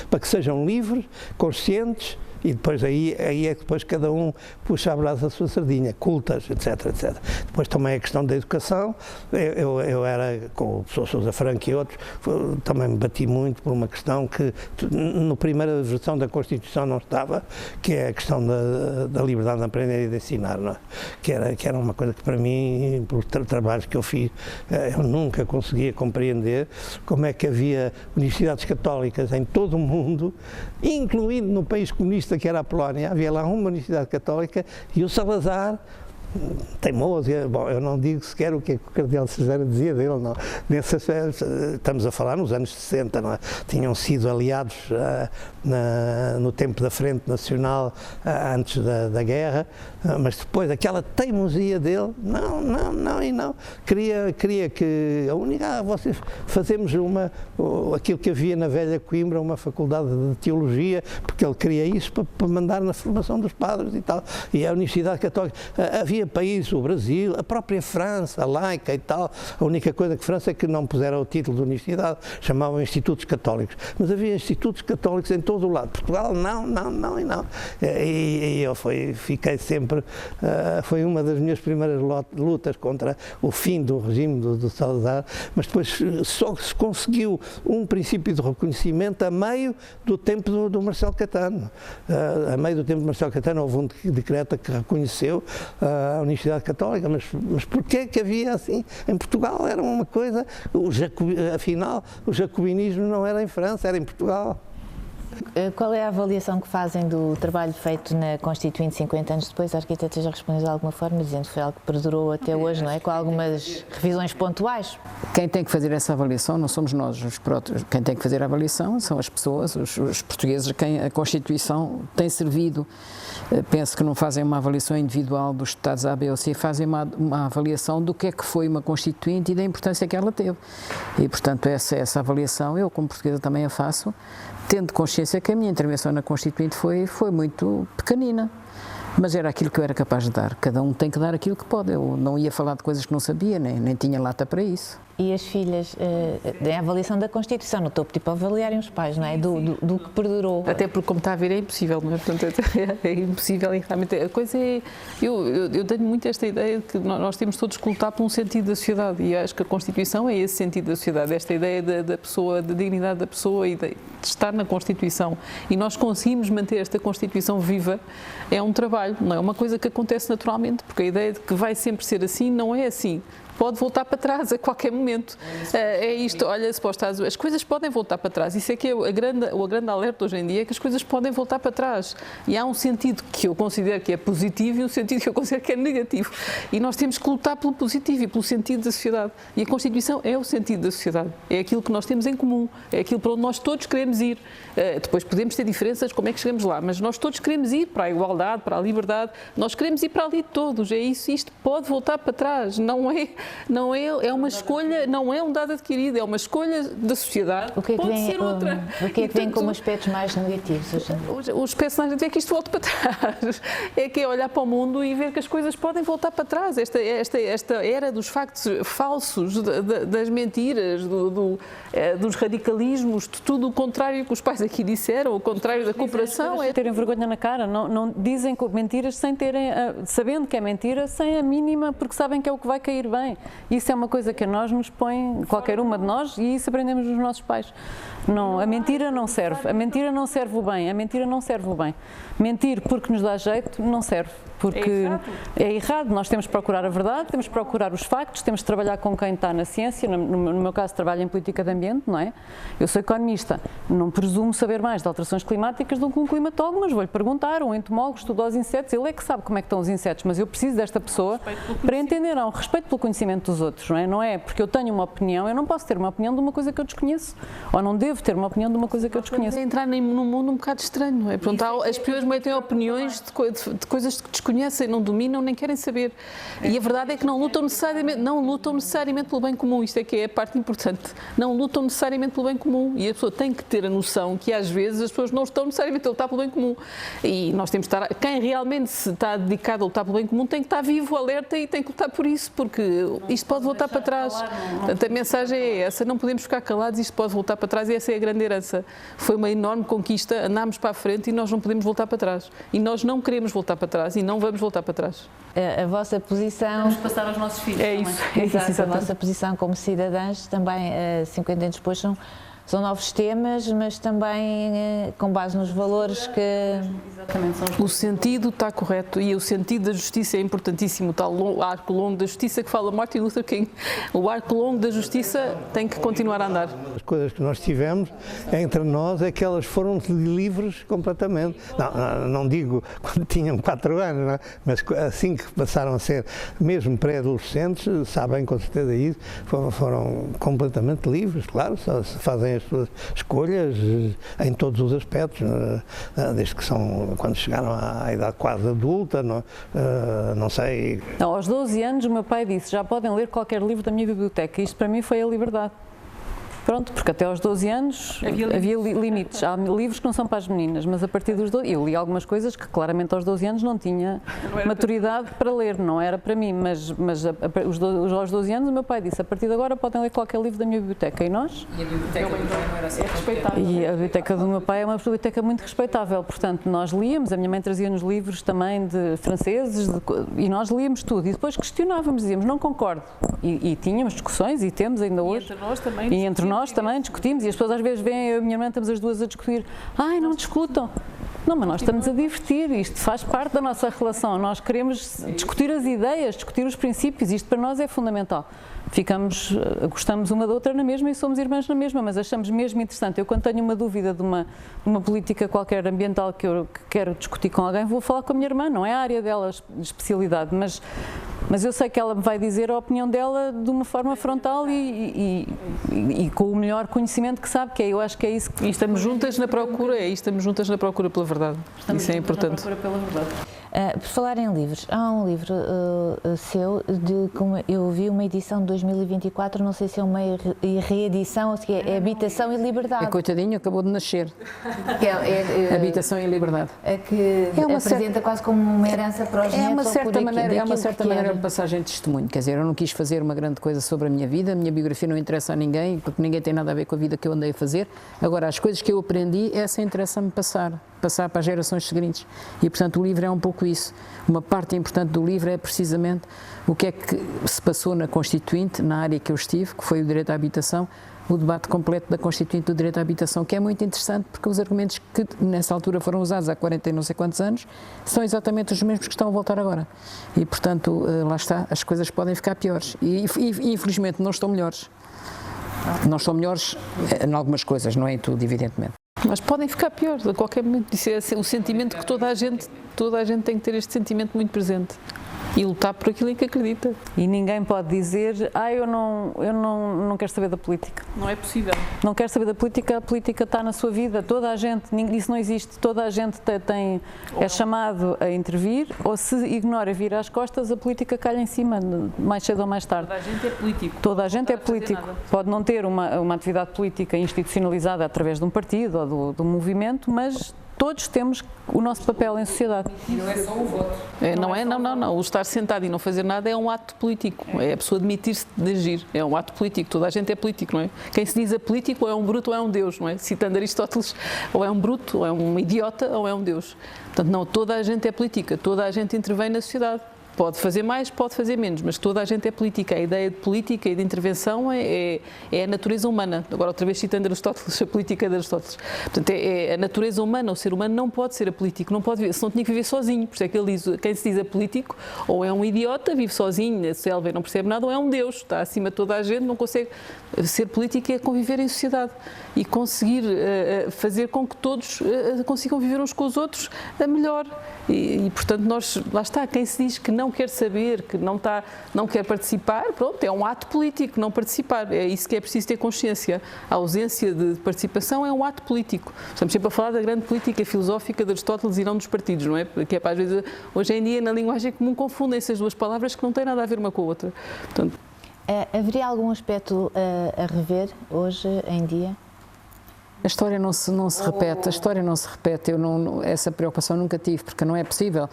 para que sejam livres, conscientes, e depois aí é que depois cada um puxa a brasa da sua sardinha, cultas, etc, etc. Depois também a questão da educação, eu era, com o professor Sousa Franco e outros, também me bati muito por uma questão que na primeira versão da Constituição não estava, que é a questão da liberdade de aprender e de ensinar, não é? que era uma coisa que para mim, por trabalhos que eu fiz, eu nunca conseguia compreender como é que havia universidades católicas em todo o mundo, incluindo no país comunista que era a Polónia, havia lá uma universidade católica e o Salazar, teimoso, bom, eu não digo sequer o que é que o Cardeal Cesário dizia dele, não. Estamos a falar nos anos 60, não é? Tinham sido aliados no tempo da Frente Nacional, antes da guerra, mas depois aquela teimosia dele, não, queria que a única, vocês fazemos aquilo que havia na velha Coimbra, uma faculdade de teologia, porque ele queria isso para mandar na formação dos padres e tal, e a Universidade Católica, havia países, o Brasil, a própria França, a laica e tal, a única coisa que a França é que não puseram o título de universidade, chamavam Institutos Católicos, mas havia Institutos Católicos em todo o lado. Portugal, não. E eu fiquei sempre, foi uma das minhas primeiras lutas contra o fim do regime do Salazar, mas depois só se conseguiu um princípio de reconhecimento a meio do tempo do Marcelo Caetano. A meio do tempo de Marcelo Caetano houve um decreto que reconheceu a Universidade Católica, mas porquê que havia assim? Em Portugal era uma coisa, afinal o jacobinismo não era em França, era em Portugal. Qual é a avaliação que fazem do trabalho feito na Constituinte 50 anos depois? A arquiteta já respondeu de alguma forma, dizendo que foi algo que perdurou até hoje, não é? Com algumas revisões pontuais. Quem tem que fazer essa avaliação não somos nós, quem tem que fazer a avaliação são as pessoas, os portugueses, a quem a Constituição tem servido. Penso que não fazem uma avaliação individual dos Estados A, B ou C, fazem uma avaliação do que é que foi uma Constituinte e da importância que ela teve. E, portanto, essa avaliação, eu como portuguesa também a faço, tendo consciência que a minha intervenção na Constituinte foi muito pequenina, mas era aquilo que eu era capaz de dar. Cada um tem que dar aquilo que pode. Eu não ia falar de coisas que não sabia, nem tinha lata para isso. E as filhas, a avaliação da Constituição, no topo, tipo, avaliarem os pais, não é? Do que perdurou. Até porque, como está a ver, é impossível, não é? Portanto, é impossível e realmente a coisa é... Eu tenho muito esta ideia de que nós temos todos que lutar por um sentido da sociedade e acho que a Constituição é esse sentido da sociedade, esta ideia da pessoa, da dignidade da pessoa e de estar na Constituição. E nós conseguimos manter esta Constituição viva, é um trabalho, não é uma coisa que acontece naturalmente, porque a ideia de que vai sempre ser assim não é assim. pode voltar para trás a qualquer momento. É isto, olha, se para os Estados Unidos, as coisas podem voltar para trás. Isso é que é o grande alerta hoje em dia, é que as coisas podem voltar para trás. E há um sentido que eu considero que é positivo e um sentido que eu considero que é negativo. E nós temos que lutar pelo positivo e pelo sentido da sociedade. E a Constituição é o sentido da sociedade. É aquilo que nós temos em comum. É aquilo para onde nós todos queremos ir. Depois podemos ter diferenças, como é que chegamos lá, mas nós todos queremos ir para a igualdade, para a liberdade, nós queremos ir para ali todos, é isso, isto pode voltar para trás, não é uma escolha, não é um dado adquirido, é uma escolha da sociedade, pode ser outra. O que é que vem como aspectos mais negativos? Os aspectos mais negativos é que isto volte para trás, é que é olhar para o mundo e ver que as coisas podem voltar para trás, esta era dos factos falsos, das mentiras, dos radicalismos, de tudo o contrário que os pais aqui disseram, o contrário da cooperação. É terem vergonha na cara, não dizem mentiras sem terem, sabendo que é mentira, sem a mínima, porque sabem que é o que vai cair bem. Isso é uma coisa que a nós nos põe, qualquer uma de nós, e isso aprendemos dos nossos pais. Não, a mentira não serve, a mentira não serve o bem, a mentira não serve o bem. Mentir porque nos dá jeito não serve, porque é errado. Nós temos de procurar a verdade, temos de procurar os factos, temos de trabalhar com quem está na ciência. No meu caso, trabalho em política de ambiente, não é? Eu sou economista, não presumo saber mais de alterações climáticas do que um climatólogo, mas vou-lhe perguntar, um entomólogo estuda os insetos, ele é que sabe como é que estão os insetos, mas eu preciso desta pessoa para entender, não, respeito pelo conhecimento dos outros, não é? Não é porque eu tenho uma opinião, eu não posso ter uma opinião de uma coisa que eu desconheço, ou não devo ter uma opinião de uma coisa que eu desconheço. É entrar num mundo um bocado estranho, não é? Pronto, as pessoas têm opiniões de coisas que desconhecem, não dominam, nem querem saber. E a verdade é que não lutam necessariamente pelo bem comum, isto é que é a parte importante. Não lutam necessariamente pelo bem comum e a pessoa tem que ter a noção que às vezes as pessoas não estão necessariamente a lutar pelo bem comum. E nós temos que estar, quem realmente se está dedicado a lutar pelo bem comum tem que estar vivo, alerta e tem que lutar por isso, porque isto pode voltar para trás. Portanto, a mensagem é essa, não podemos ficar calados, isto pode voltar para trás e essa é a grande herança. Foi uma enorme conquista, andámos para a frente e nós não podemos voltar para trás. E nós não queremos voltar para trás e não vamos voltar para trás. A vossa posição... Vamos passar aos nossos filhos. É isso. Exato, a vossa posição como cidadãs também, 50 anos depois, são novos temas, mas também com base nos valores que... Exatamente, o sentido está correto e o sentido da justiça é importantíssimo, o tal arco longo da justiça que fala Martin Luther King. O arco longo da justiça tem que continuar a andar. As coisas que nós tivemos entre nós é que elas foram livres completamente. Não digo quando tinham 4 anos, não é? Mas assim que passaram a ser mesmo pré-adolescentes, sabem com certeza isso, foram completamente livres, claro, fazem as suas escolhas em todos os aspectos, desde que quando chegaram à idade quase adulta, não sei. Aos 12 anos o meu pai disse, já podem ler qualquer livro da minha biblioteca, isto para mim foi a liberdade. Pronto, porque até aos 12 anos havia limites. Há livros que não são para as meninas, mas a partir dos 12... Eu li algumas coisas que claramente aos 12 anos não tinha maturidade para ler, não era para mim, mas aos 12 anos o meu pai disse, a partir de agora podem ler qualquer livro da minha biblioteca. E nós? E a biblioteca do pai não era assim respeitável. E a biblioteca do meu pai é uma biblioteca muito respeitável, portanto nós líamos, a minha mãe trazia-nos livros também de franceses, e nós líamos tudo, e depois questionávamos, dizíamos, não concordo. E tínhamos discussões, e temos ainda hoje. E entre nós também discutimos, e as pessoas às vezes veem, eu e a minha irmã estamos as duas a discutir, ai, não discutam. Não, mas nós estamos a divertir, isto faz parte da nossa relação, nós queremos discutir as ideias, discutir os princípios, isto para nós é fundamental. Gostamos uma da outra na mesma e somos irmãs na mesma, mas achamos mesmo interessante. Eu, quando tenho uma dúvida de uma política qualquer ambiental que eu quero discutir com alguém, vou falar com a minha irmã, não é a área dela de especialidade, mas eu sei que ela me vai dizer a opinião dela de uma forma frontal e com o melhor conhecimento que sabe, que é, eu acho que é isso que... E estamos juntas na procura, estamos juntas na procura pela verdade. Isso é importante. Na procura pela verdade. Por falar em livros, há um livro seu, eu vi uma edição de 2024, não sei se é uma reedição ou se é Habitação e Liberdade. Coitadinho, acabou de nascer. Habitação e Liberdade. Que apresenta quase como uma herança para os netos. É uma certa maneira de passagem de testemunho. Quer dizer, eu não quis fazer uma grande coisa sobre a minha vida, a minha biografia não interessa a ninguém, porque ninguém tem nada a ver com a vida que eu andei a fazer. Agora, as coisas que eu aprendi, essa interessa-me passar. passar para as gerações seguintes. E, portanto, o livro é um pouco isso. Uma parte importante do livro é precisamente o que é que se passou na Constituinte, na área que eu estive, que foi o direito à habitação, o debate completo da Constituinte do direito à habitação, que é muito interessante porque os argumentos que nessa altura foram usados há 40 e não sei quantos anos são exatamente os mesmos que estão a voltar agora. E, portanto, lá está, as coisas podem ficar piores. E infelizmente não estão melhores. Não estão melhores em algumas coisas, não é em tudo, evidentemente. Mas podem ficar piores a qualquer momento. Isso é o sentimento que toda a gente tem que ter, este sentimento muito presente. E lutar por aquilo em que acredita. E ninguém pode dizer, eu não quero saber da política. Não é possível. Não quero saber da política, a política está na sua vida, toda a gente, isso não existe, toda a gente é chamado a intervir, ou se ignora vir às costas, a política calha em cima, mais cedo ou mais tarde. Toda a gente é político. Toda a gente é político. Pode não ter uma atividade política institucionalizada através de um partido ou do movimento, mas todos temos o nosso papel em sociedade. E não é só o voto. Não. O estar sentado e não fazer nada é um ato político. É a pessoa admitir-se de agir. É um ato político. Toda a gente é político, não é? Quem se diz político ou é um bruto ou é um deus, não é? Citando Aristóteles, ou é um bruto, ou é um idiota, ou é um deus. Portanto, não, toda a gente é política. Toda a gente intervém na sociedade. Pode fazer mais, pode fazer menos, mas toda a gente é política. A ideia de política e de intervenção é a natureza humana. Agora, outra vez citando Aristóteles, a política de Aristóteles. Portanto, é a natureza humana. O ser humano não pode ser apolítico, não pode viver, senão tinha que viver sozinho. Por isso é que ele diz, quem se diz apolítico, ou é um idiota, vive sozinho, na selva e não percebe nada, ou é um deus, está acima de toda a gente, não consegue ser político, é conviver em sociedade e conseguir fazer com que todos consigam viver uns com os outros melhor. E, portanto, lá está, quem se diz que não quer saber, que não quer participar, pronto, é um ato político não participar. É isso que é preciso ter consciência. A ausência de participação é um ato político. Estamos sempre a falar da grande política filosófica de Aristóteles e não dos partidos, não é? Porque às vezes, hoje em dia, na linguagem comum, confundem-se as duas palavras que não têm nada a ver uma com a outra. Portanto, haveria algum aspecto a rever hoje em dia? A história não se repete, essa preocupação nunca tive, porque não é possível.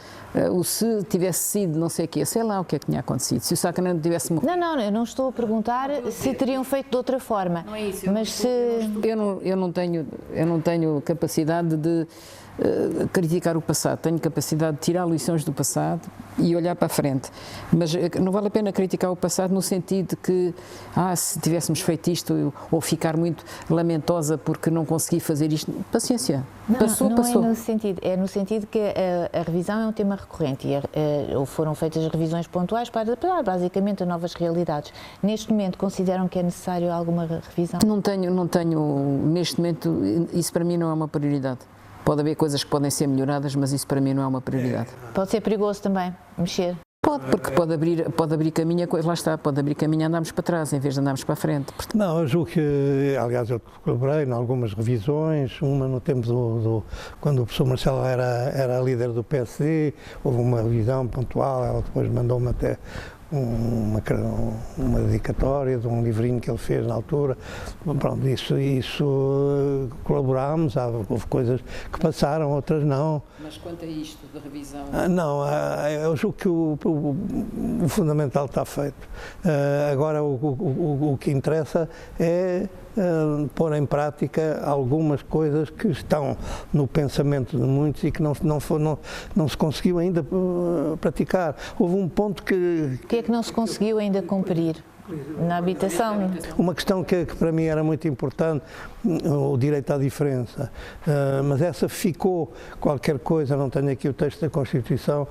Se tivesse sido não sei o quê, sei lá o que é que tinha acontecido, se o Sacramento tivesse morrido. Não, eu não estou a perguntar se teriam feito de outra forma, não é isso, mas se... Eu não tenho capacidade de criticar o passado, tenho capacidade de tirar lições do passado e olhar para a frente, mas não vale a pena criticar o passado no sentido de que se tivéssemos feito isto ou ficar muito lamentosa porque não consegui fazer isto, paciência, passou. É no sentido que a revisão é um tema recorrente e foram feitas revisões pontuais para adaptar basicamente a novas realidades. Neste momento consideram que é necessário alguma revisão? Não tenho, neste momento, isso para mim não é uma prioridade. Pode haver coisas que podem ser melhoradas, mas isso para mim não é uma prioridade. Pode ser perigoso também, mexer? Pode, porque pode abrir caminho a coisa, lá está, pode abrir caminho a andarmos para trás, em vez de andarmos para a frente. Não, eu julgo que, aliás, eu colaborei em algumas revisões, uma no tempo quando o professor Marcelo era líder do PSD, houve uma revisão pontual, ela depois mandou-me até uma dedicatória de um livrinho que ele fez na altura. Pronto, isso colaborámos, houve coisas que passaram, outras não. Mas quanto a isto da revisão? Não, eu julgo que o fundamental está feito. Agora o que interessa é pôr em prática algumas coisas que estão no pensamento de muitos e que não se conseguiu ainda praticar. Houve um ponto que... O que é que não se conseguiu ainda cumprir? Na habitação? Uma questão que para mim era muito importante, o direito à diferença, mas essa ficou, qualquer coisa, não tenho aqui o texto da Constituição,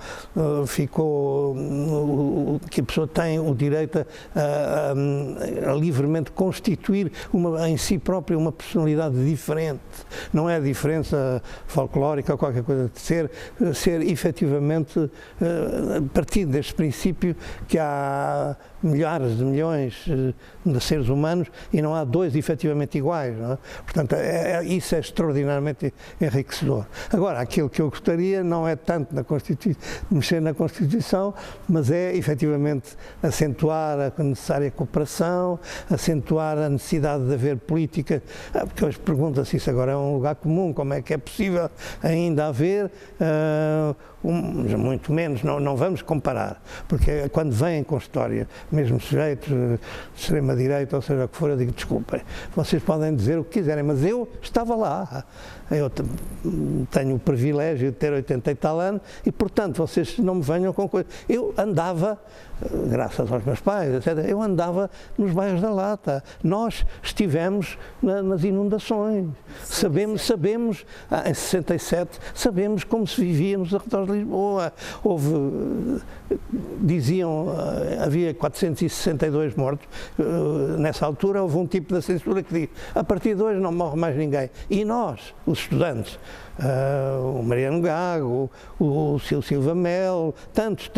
ficou que a pessoa tem o direito a livremente constituir em si própria uma personalidade diferente. Não é a diferença folclórica ou qualquer coisa, de ser efetivamente, partindo deste princípio que há milhares de milhões de seres humanos e não há dois efetivamente iguais, não é? Portanto, isso é extraordinariamente enriquecedor. Agora, aquilo que eu gostaria não é tanto mexer na Constituição, mas é efetivamente acentuar a necessária cooperação, acentuar a necessidade de haver política, porque hoje pergunta-se isso agora é um lugar comum, como é que é possível ainda haver muito menos, não vamos comparar, porque quando vêm com história, mesmo sujeitos de extrema-direita, ou seja o que for, eu digo, desculpem, vocês podem dizer o que quiserem, mas eu estava lá, eu tenho o privilégio de ter 80 e tal anos e, portanto, vocês não me venham com coisas. Eu andava, graças aos meus pais, etc., eu andava nos bairros da Lata. Nós estivemos nas inundações. Sabemos, em 67, sabemos como se vivia nos arredores de Lisboa. Havia 462 mortos. Nessa altura houve um tipo de censura que diz, a partir de hoje não morre mais ninguém. E nós, os estudantes, o Mariano Gago, o Silva Melo, tantos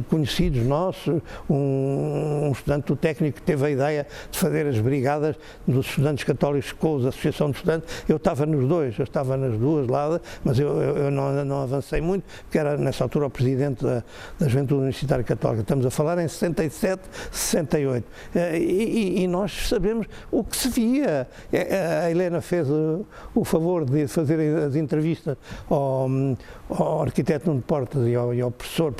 conhecidos nossos, um estudante do técnico que teve a ideia de fazer as brigadas dos estudantes católicos com a Associação de Estudantes. Eu estava nos dois, eu estava nas duas lados, mas eu não avancei muito, porque era nessa altura o presidente da Juventude Universitária Católica. Estamos a falar em 67, 68. E nós sabemos o que se via. A Helena fez o favor de fazer as entrevistas ao arquiteto Nuno Portas e ao professor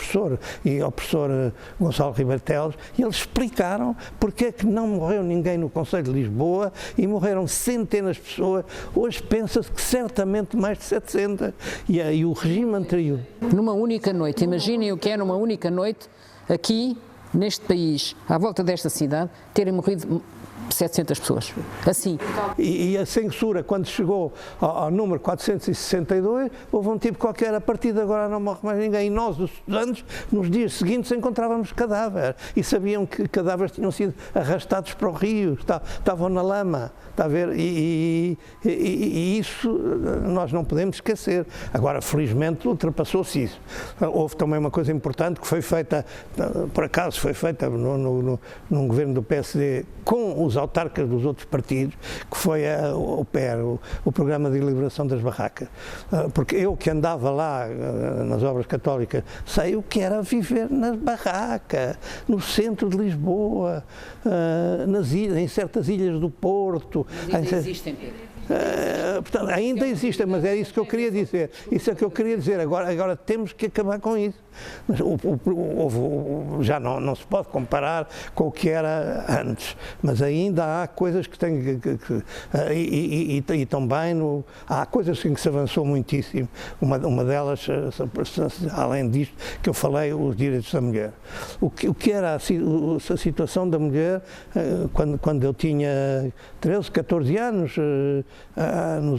Gonçalo Ribeiro Teles, e eles explicaram porque é que não morreu ninguém no Conselho de Lisboa e morreram centenas de pessoas. Hoje pensa-se que certamente mais de 700. E o regime anterior. Numa única noite, imaginem o que é numa única noite, aqui, neste país, à volta desta cidade, terem morrido 700 pessoas, assim. E a censura, quando chegou ao número 462, houve um tipo qualquer, a partir de agora não morre mais ninguém. E nós, os estudantes, nos dias seguintes encontrávamos cadáveres e sabiam que cadáveres tinham sido arrastados para o rio, estavam na lama, está a ver? E isso nós não podemos esquecer. Agora, felizmente, ultrapassou-se isso. Houve também uma coisa importante que foi feita, por acaso foi feita num governo do PSD com os autarcas dos outros partidos, que foi o PER, o Programa de Liberação das Barracas. Porque eu que andava lá nas obras católicas, sei o que era viver nas barracas, no centro de Lisboa, em certas ilhas do Porto. Mas ainda existem, Pedro. Portanto, ainda existem, mas é isso que eu queria dizer. Isso é que eu queria dizer. Agora temos que acabar com isso. Mas já não se pode comparar com o que era antes, mas ainda há coisas que têm e também há coisas em que se avançou muitíssimo. Uma delas, além disto que eu falei, os direitos da mulher. O que era a situação da mulher quando eu tinha 13, 14 anos,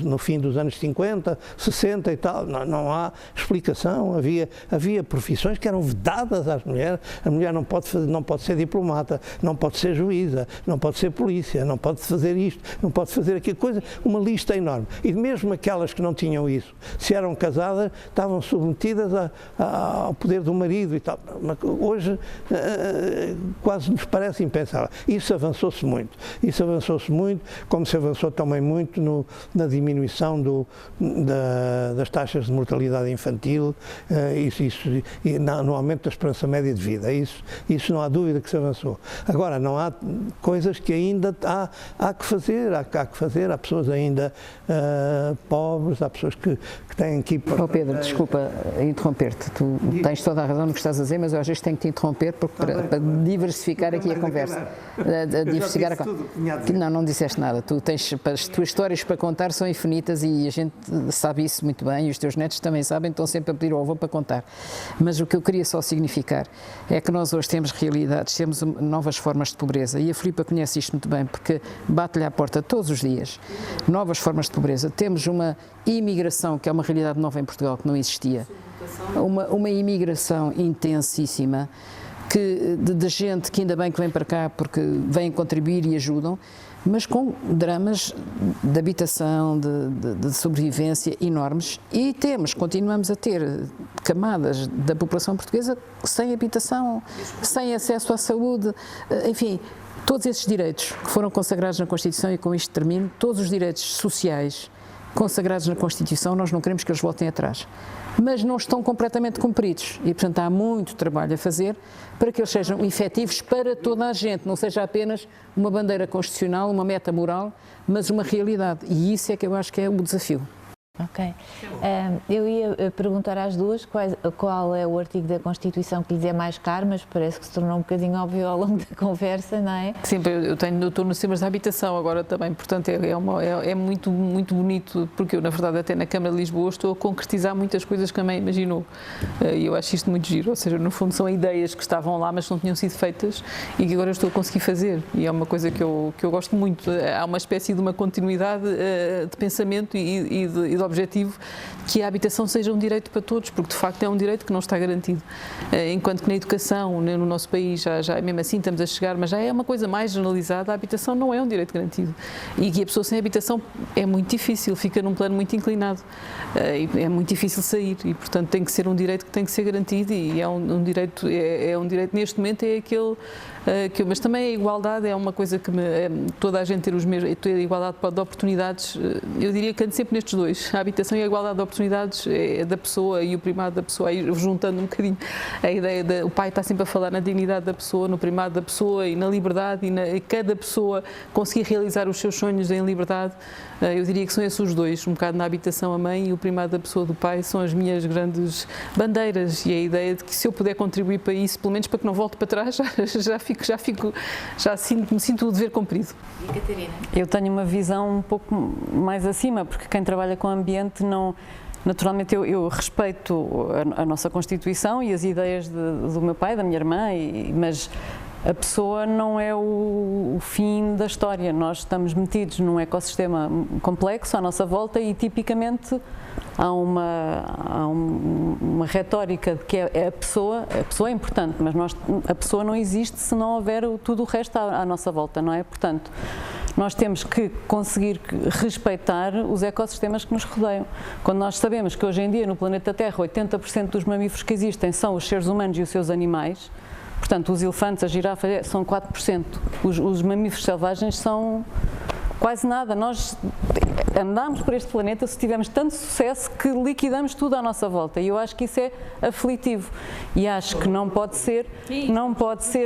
no fim dos anos 50, 60 e tal, não há explicação. Havia profissões que eram vedadas às mulheres. A mulher não pode ser diplomata, não pode ser juíza, não pode ser polícia, não pode fazer isto, não pode fazer aquilo, uma lista enorme. E mesmo aquelas que não tinham isso, se eram casadas, estavam submetidas ao poder do marido e tal. Mas hoje quase nos parece impensável. Isso avançou-se muito, como se avançou também muito na diminuição das taxas de mortalidade infantil, e no aumento da esperança média de vida. Isso não há dúvida que se avançou. Agora, não há coisas que ainda há que fazer. Há pessoas ainda pobres, há pessoas que têm que ir para... Pedro, desculpa interromper-te. Tu tens toda a razão no que estás a dizer, mas eu às vezes tenho que te interromper para diversificar aqui a conversa. Não disseste nada. Tu tens as tuas histórias para contar são infinitas e a gente sabe isso muito bem, e os teus netos também sabem, estão sempre a pedir ao avô para contar. Mas o que eu queria só significar é que nós hoje temos realidades, temos novas formas de pobreza, e a Filipa conhece isto muito bem, porque bate-lhe à porta todos os dias. Novas formas de pobreza. Temos uma imigração, que é uma realidade nova em Portugal, que não existia. Uma imigração intensíssima, de gente que ainda bem que vem para cá porque vêm contribuir e ajudam, mas com dramas de habitação, de sobrevivência enormes, e continuamos a ter camadas da população portuguesa sem habitação, sem acesso à saúde, enfim, todos esses direitos que foram consagrados na Constituição, e com isto termino, todos os direitos sociais consagrados na Constituição, nós não queremos que eles voltem atrás, mas não estão completamente cumpridos e, portanto, há muito trabalho a fazer para que eles sejam efetivos para toda a gente, não seja apenas uma bandeira constitucional, uma meta moral, mas uma realidade, e isso é que eu acho que é o desafio. Ok. Eu ia perguntar às duas qual é o artigo da Constituição que lhes é mais caro, mas parece que se tornou um bocadinho óbvio ao longo da conversa, não é? Sim, eu estou nos temas da habitação agora também, portanto é muito, muito bonito, porque eu na verdade até na Câmara de Lisboa estou a concretizar muitas coisas que a mãe imaginou, e eu acho isto muito giro, ou seja, no fundo são ideias que estavam lá mas não tinham sido feitas e que agora eu estou a conseguir fazer, e é uma coisa que eu gosto muito. Há uma espécie de uma continuidade de pensamento e de objetivo, que a habitação seja um direito para todos, porque de facto é um direito que não está garantido. Enquanto que na educação, no nosso país, já mesmo assim estamos a chegar, mas já é uma coisa mais generalizada, a habitação não é um direito garantido. E que a pessoa sem habitação é muito difícil, fica num plano muito inclinado. É muito difícil sair e, portanto, tem que ser um direito que tem que ser garantido, e é um direito neste momento é aquele mas também a igualdade é uma coisa que toda a gente ter a igualdade de oportunidades, eu diria que ando sempre nestes dois, a habitação e a igualdade de oportunidades da pessoa e o primado da pessoa, aí juntando um bocadinho a ideia o pai está sempre a falar na dignidade da pessoa, no primado da pessoa e na liberdade, e cada pessoa conseguir realizar os seus sonhos em liberdade. Eu diria que são esses os dois, um bocado na habitação a mãe e o primado da pessoa do pai, são as minhas bandeiras, e a ideia de que se eu puder contribuir para isso, pelo menos para que não volte para trás, me sinto o dever cumprido. E Catarina? Eu tenho uma visão um pouco mais acima, porque quem trabalha com ambiente não... Naturalmente eu respeito a nossa Constituição e as ideias do meu pai, da minha irmã, mas a pessoa não é o fim da história. Nós estamos metidos num ecossistema complexo à nossa volta e tipicamente há uma retórica de que a pessoa é importante, mas a pessoa não existe se não houver tudo o resto à nossa volta, não é? Portanto, nós temos que conseguir respeitar os ecossistemas que nos rodeiam. Quando nós sabemos que hoje em dia no planeta Terra 80% dos mamíferos que existem são os seres humanos e os seus animais, portanto os elefantes, as girafas são 4%, os mamíferos selvagens são quase nada. Nós andamos por este planeta se tivermos tanto sucesso que liquidamos tudo à nossa volta, e eu acho que isso é aflitivo, e acho que não pode ser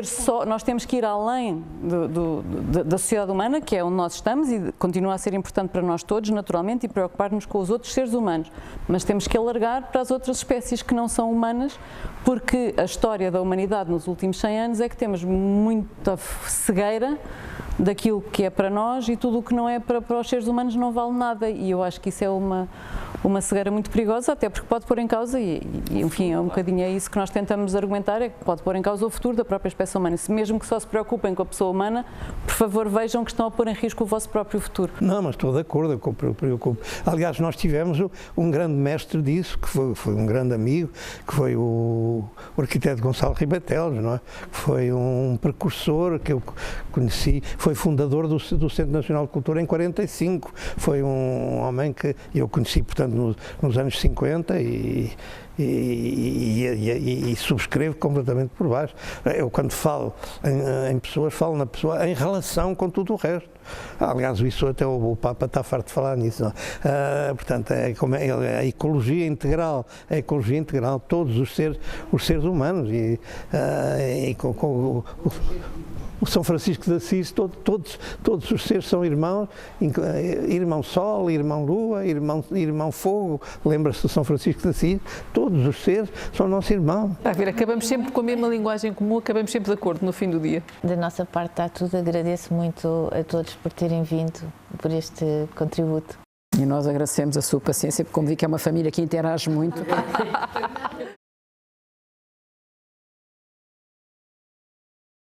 só, nós temos que ir além da sociedade humana, que é onde nós estamos e continua a ser importante para nós todos, naturalmente, e preocupar-nos com os outros seres humanos, mas temos que alargar para as outras espécies que não são humanas, porque a história da humanidade nos últimos 100 anos é que temos muita cegueira daquilo que é para nós, e tudo o que não é para os seres humanos não vale nada, e eu acho que isso é uma cegueira muito perigosa, até porque pode pôr em causa, e enfim, é um bocadinho isso que nós tentamos argumentar, é que pode pôr em causa o futuro da própria espécie humana. Se mesmo que só se preocupem com a pessoa humana, por favor vejam que estão a pôr em risco o vosso próprio futuro. Não, mas estou de acordo, eu preocupo. Aliás, nós tivemos um grande mestre disso, que foi um grande amigo, que foi o arquiteto Gonçalo Ribatelos, não é? Que foi um precursor que eu conheci, foi fundador do Centro Nacional de Cultura em 45, foi um homem que eu conheci, portanto, nos anos 50 e subscrevo completamente por baixo. Eu, quando falo em pessoas, falo na pessoa em relação com tudo o resto. Aliás, isso até o Papa está farto de falar nisso. Portanto, a ecologia integral, todos os seres humanos, o São Francisco de Assis, todos os seres são irmãos, irmão Sol, irmão Lua, irmão Fogo, lembra-se do São Francisco de Assis, todos os seres são nossos irmãos. Está a ver, acabamos sempre com a mesma linguagem comum, acabamos sempre de acordo no fim do dia. Da nossa parte está tudo, agradeço muito a todos por terem vindo, por este contributo. E nós agradecemos a sua paciência, porque como vi que é uma família que interage muito.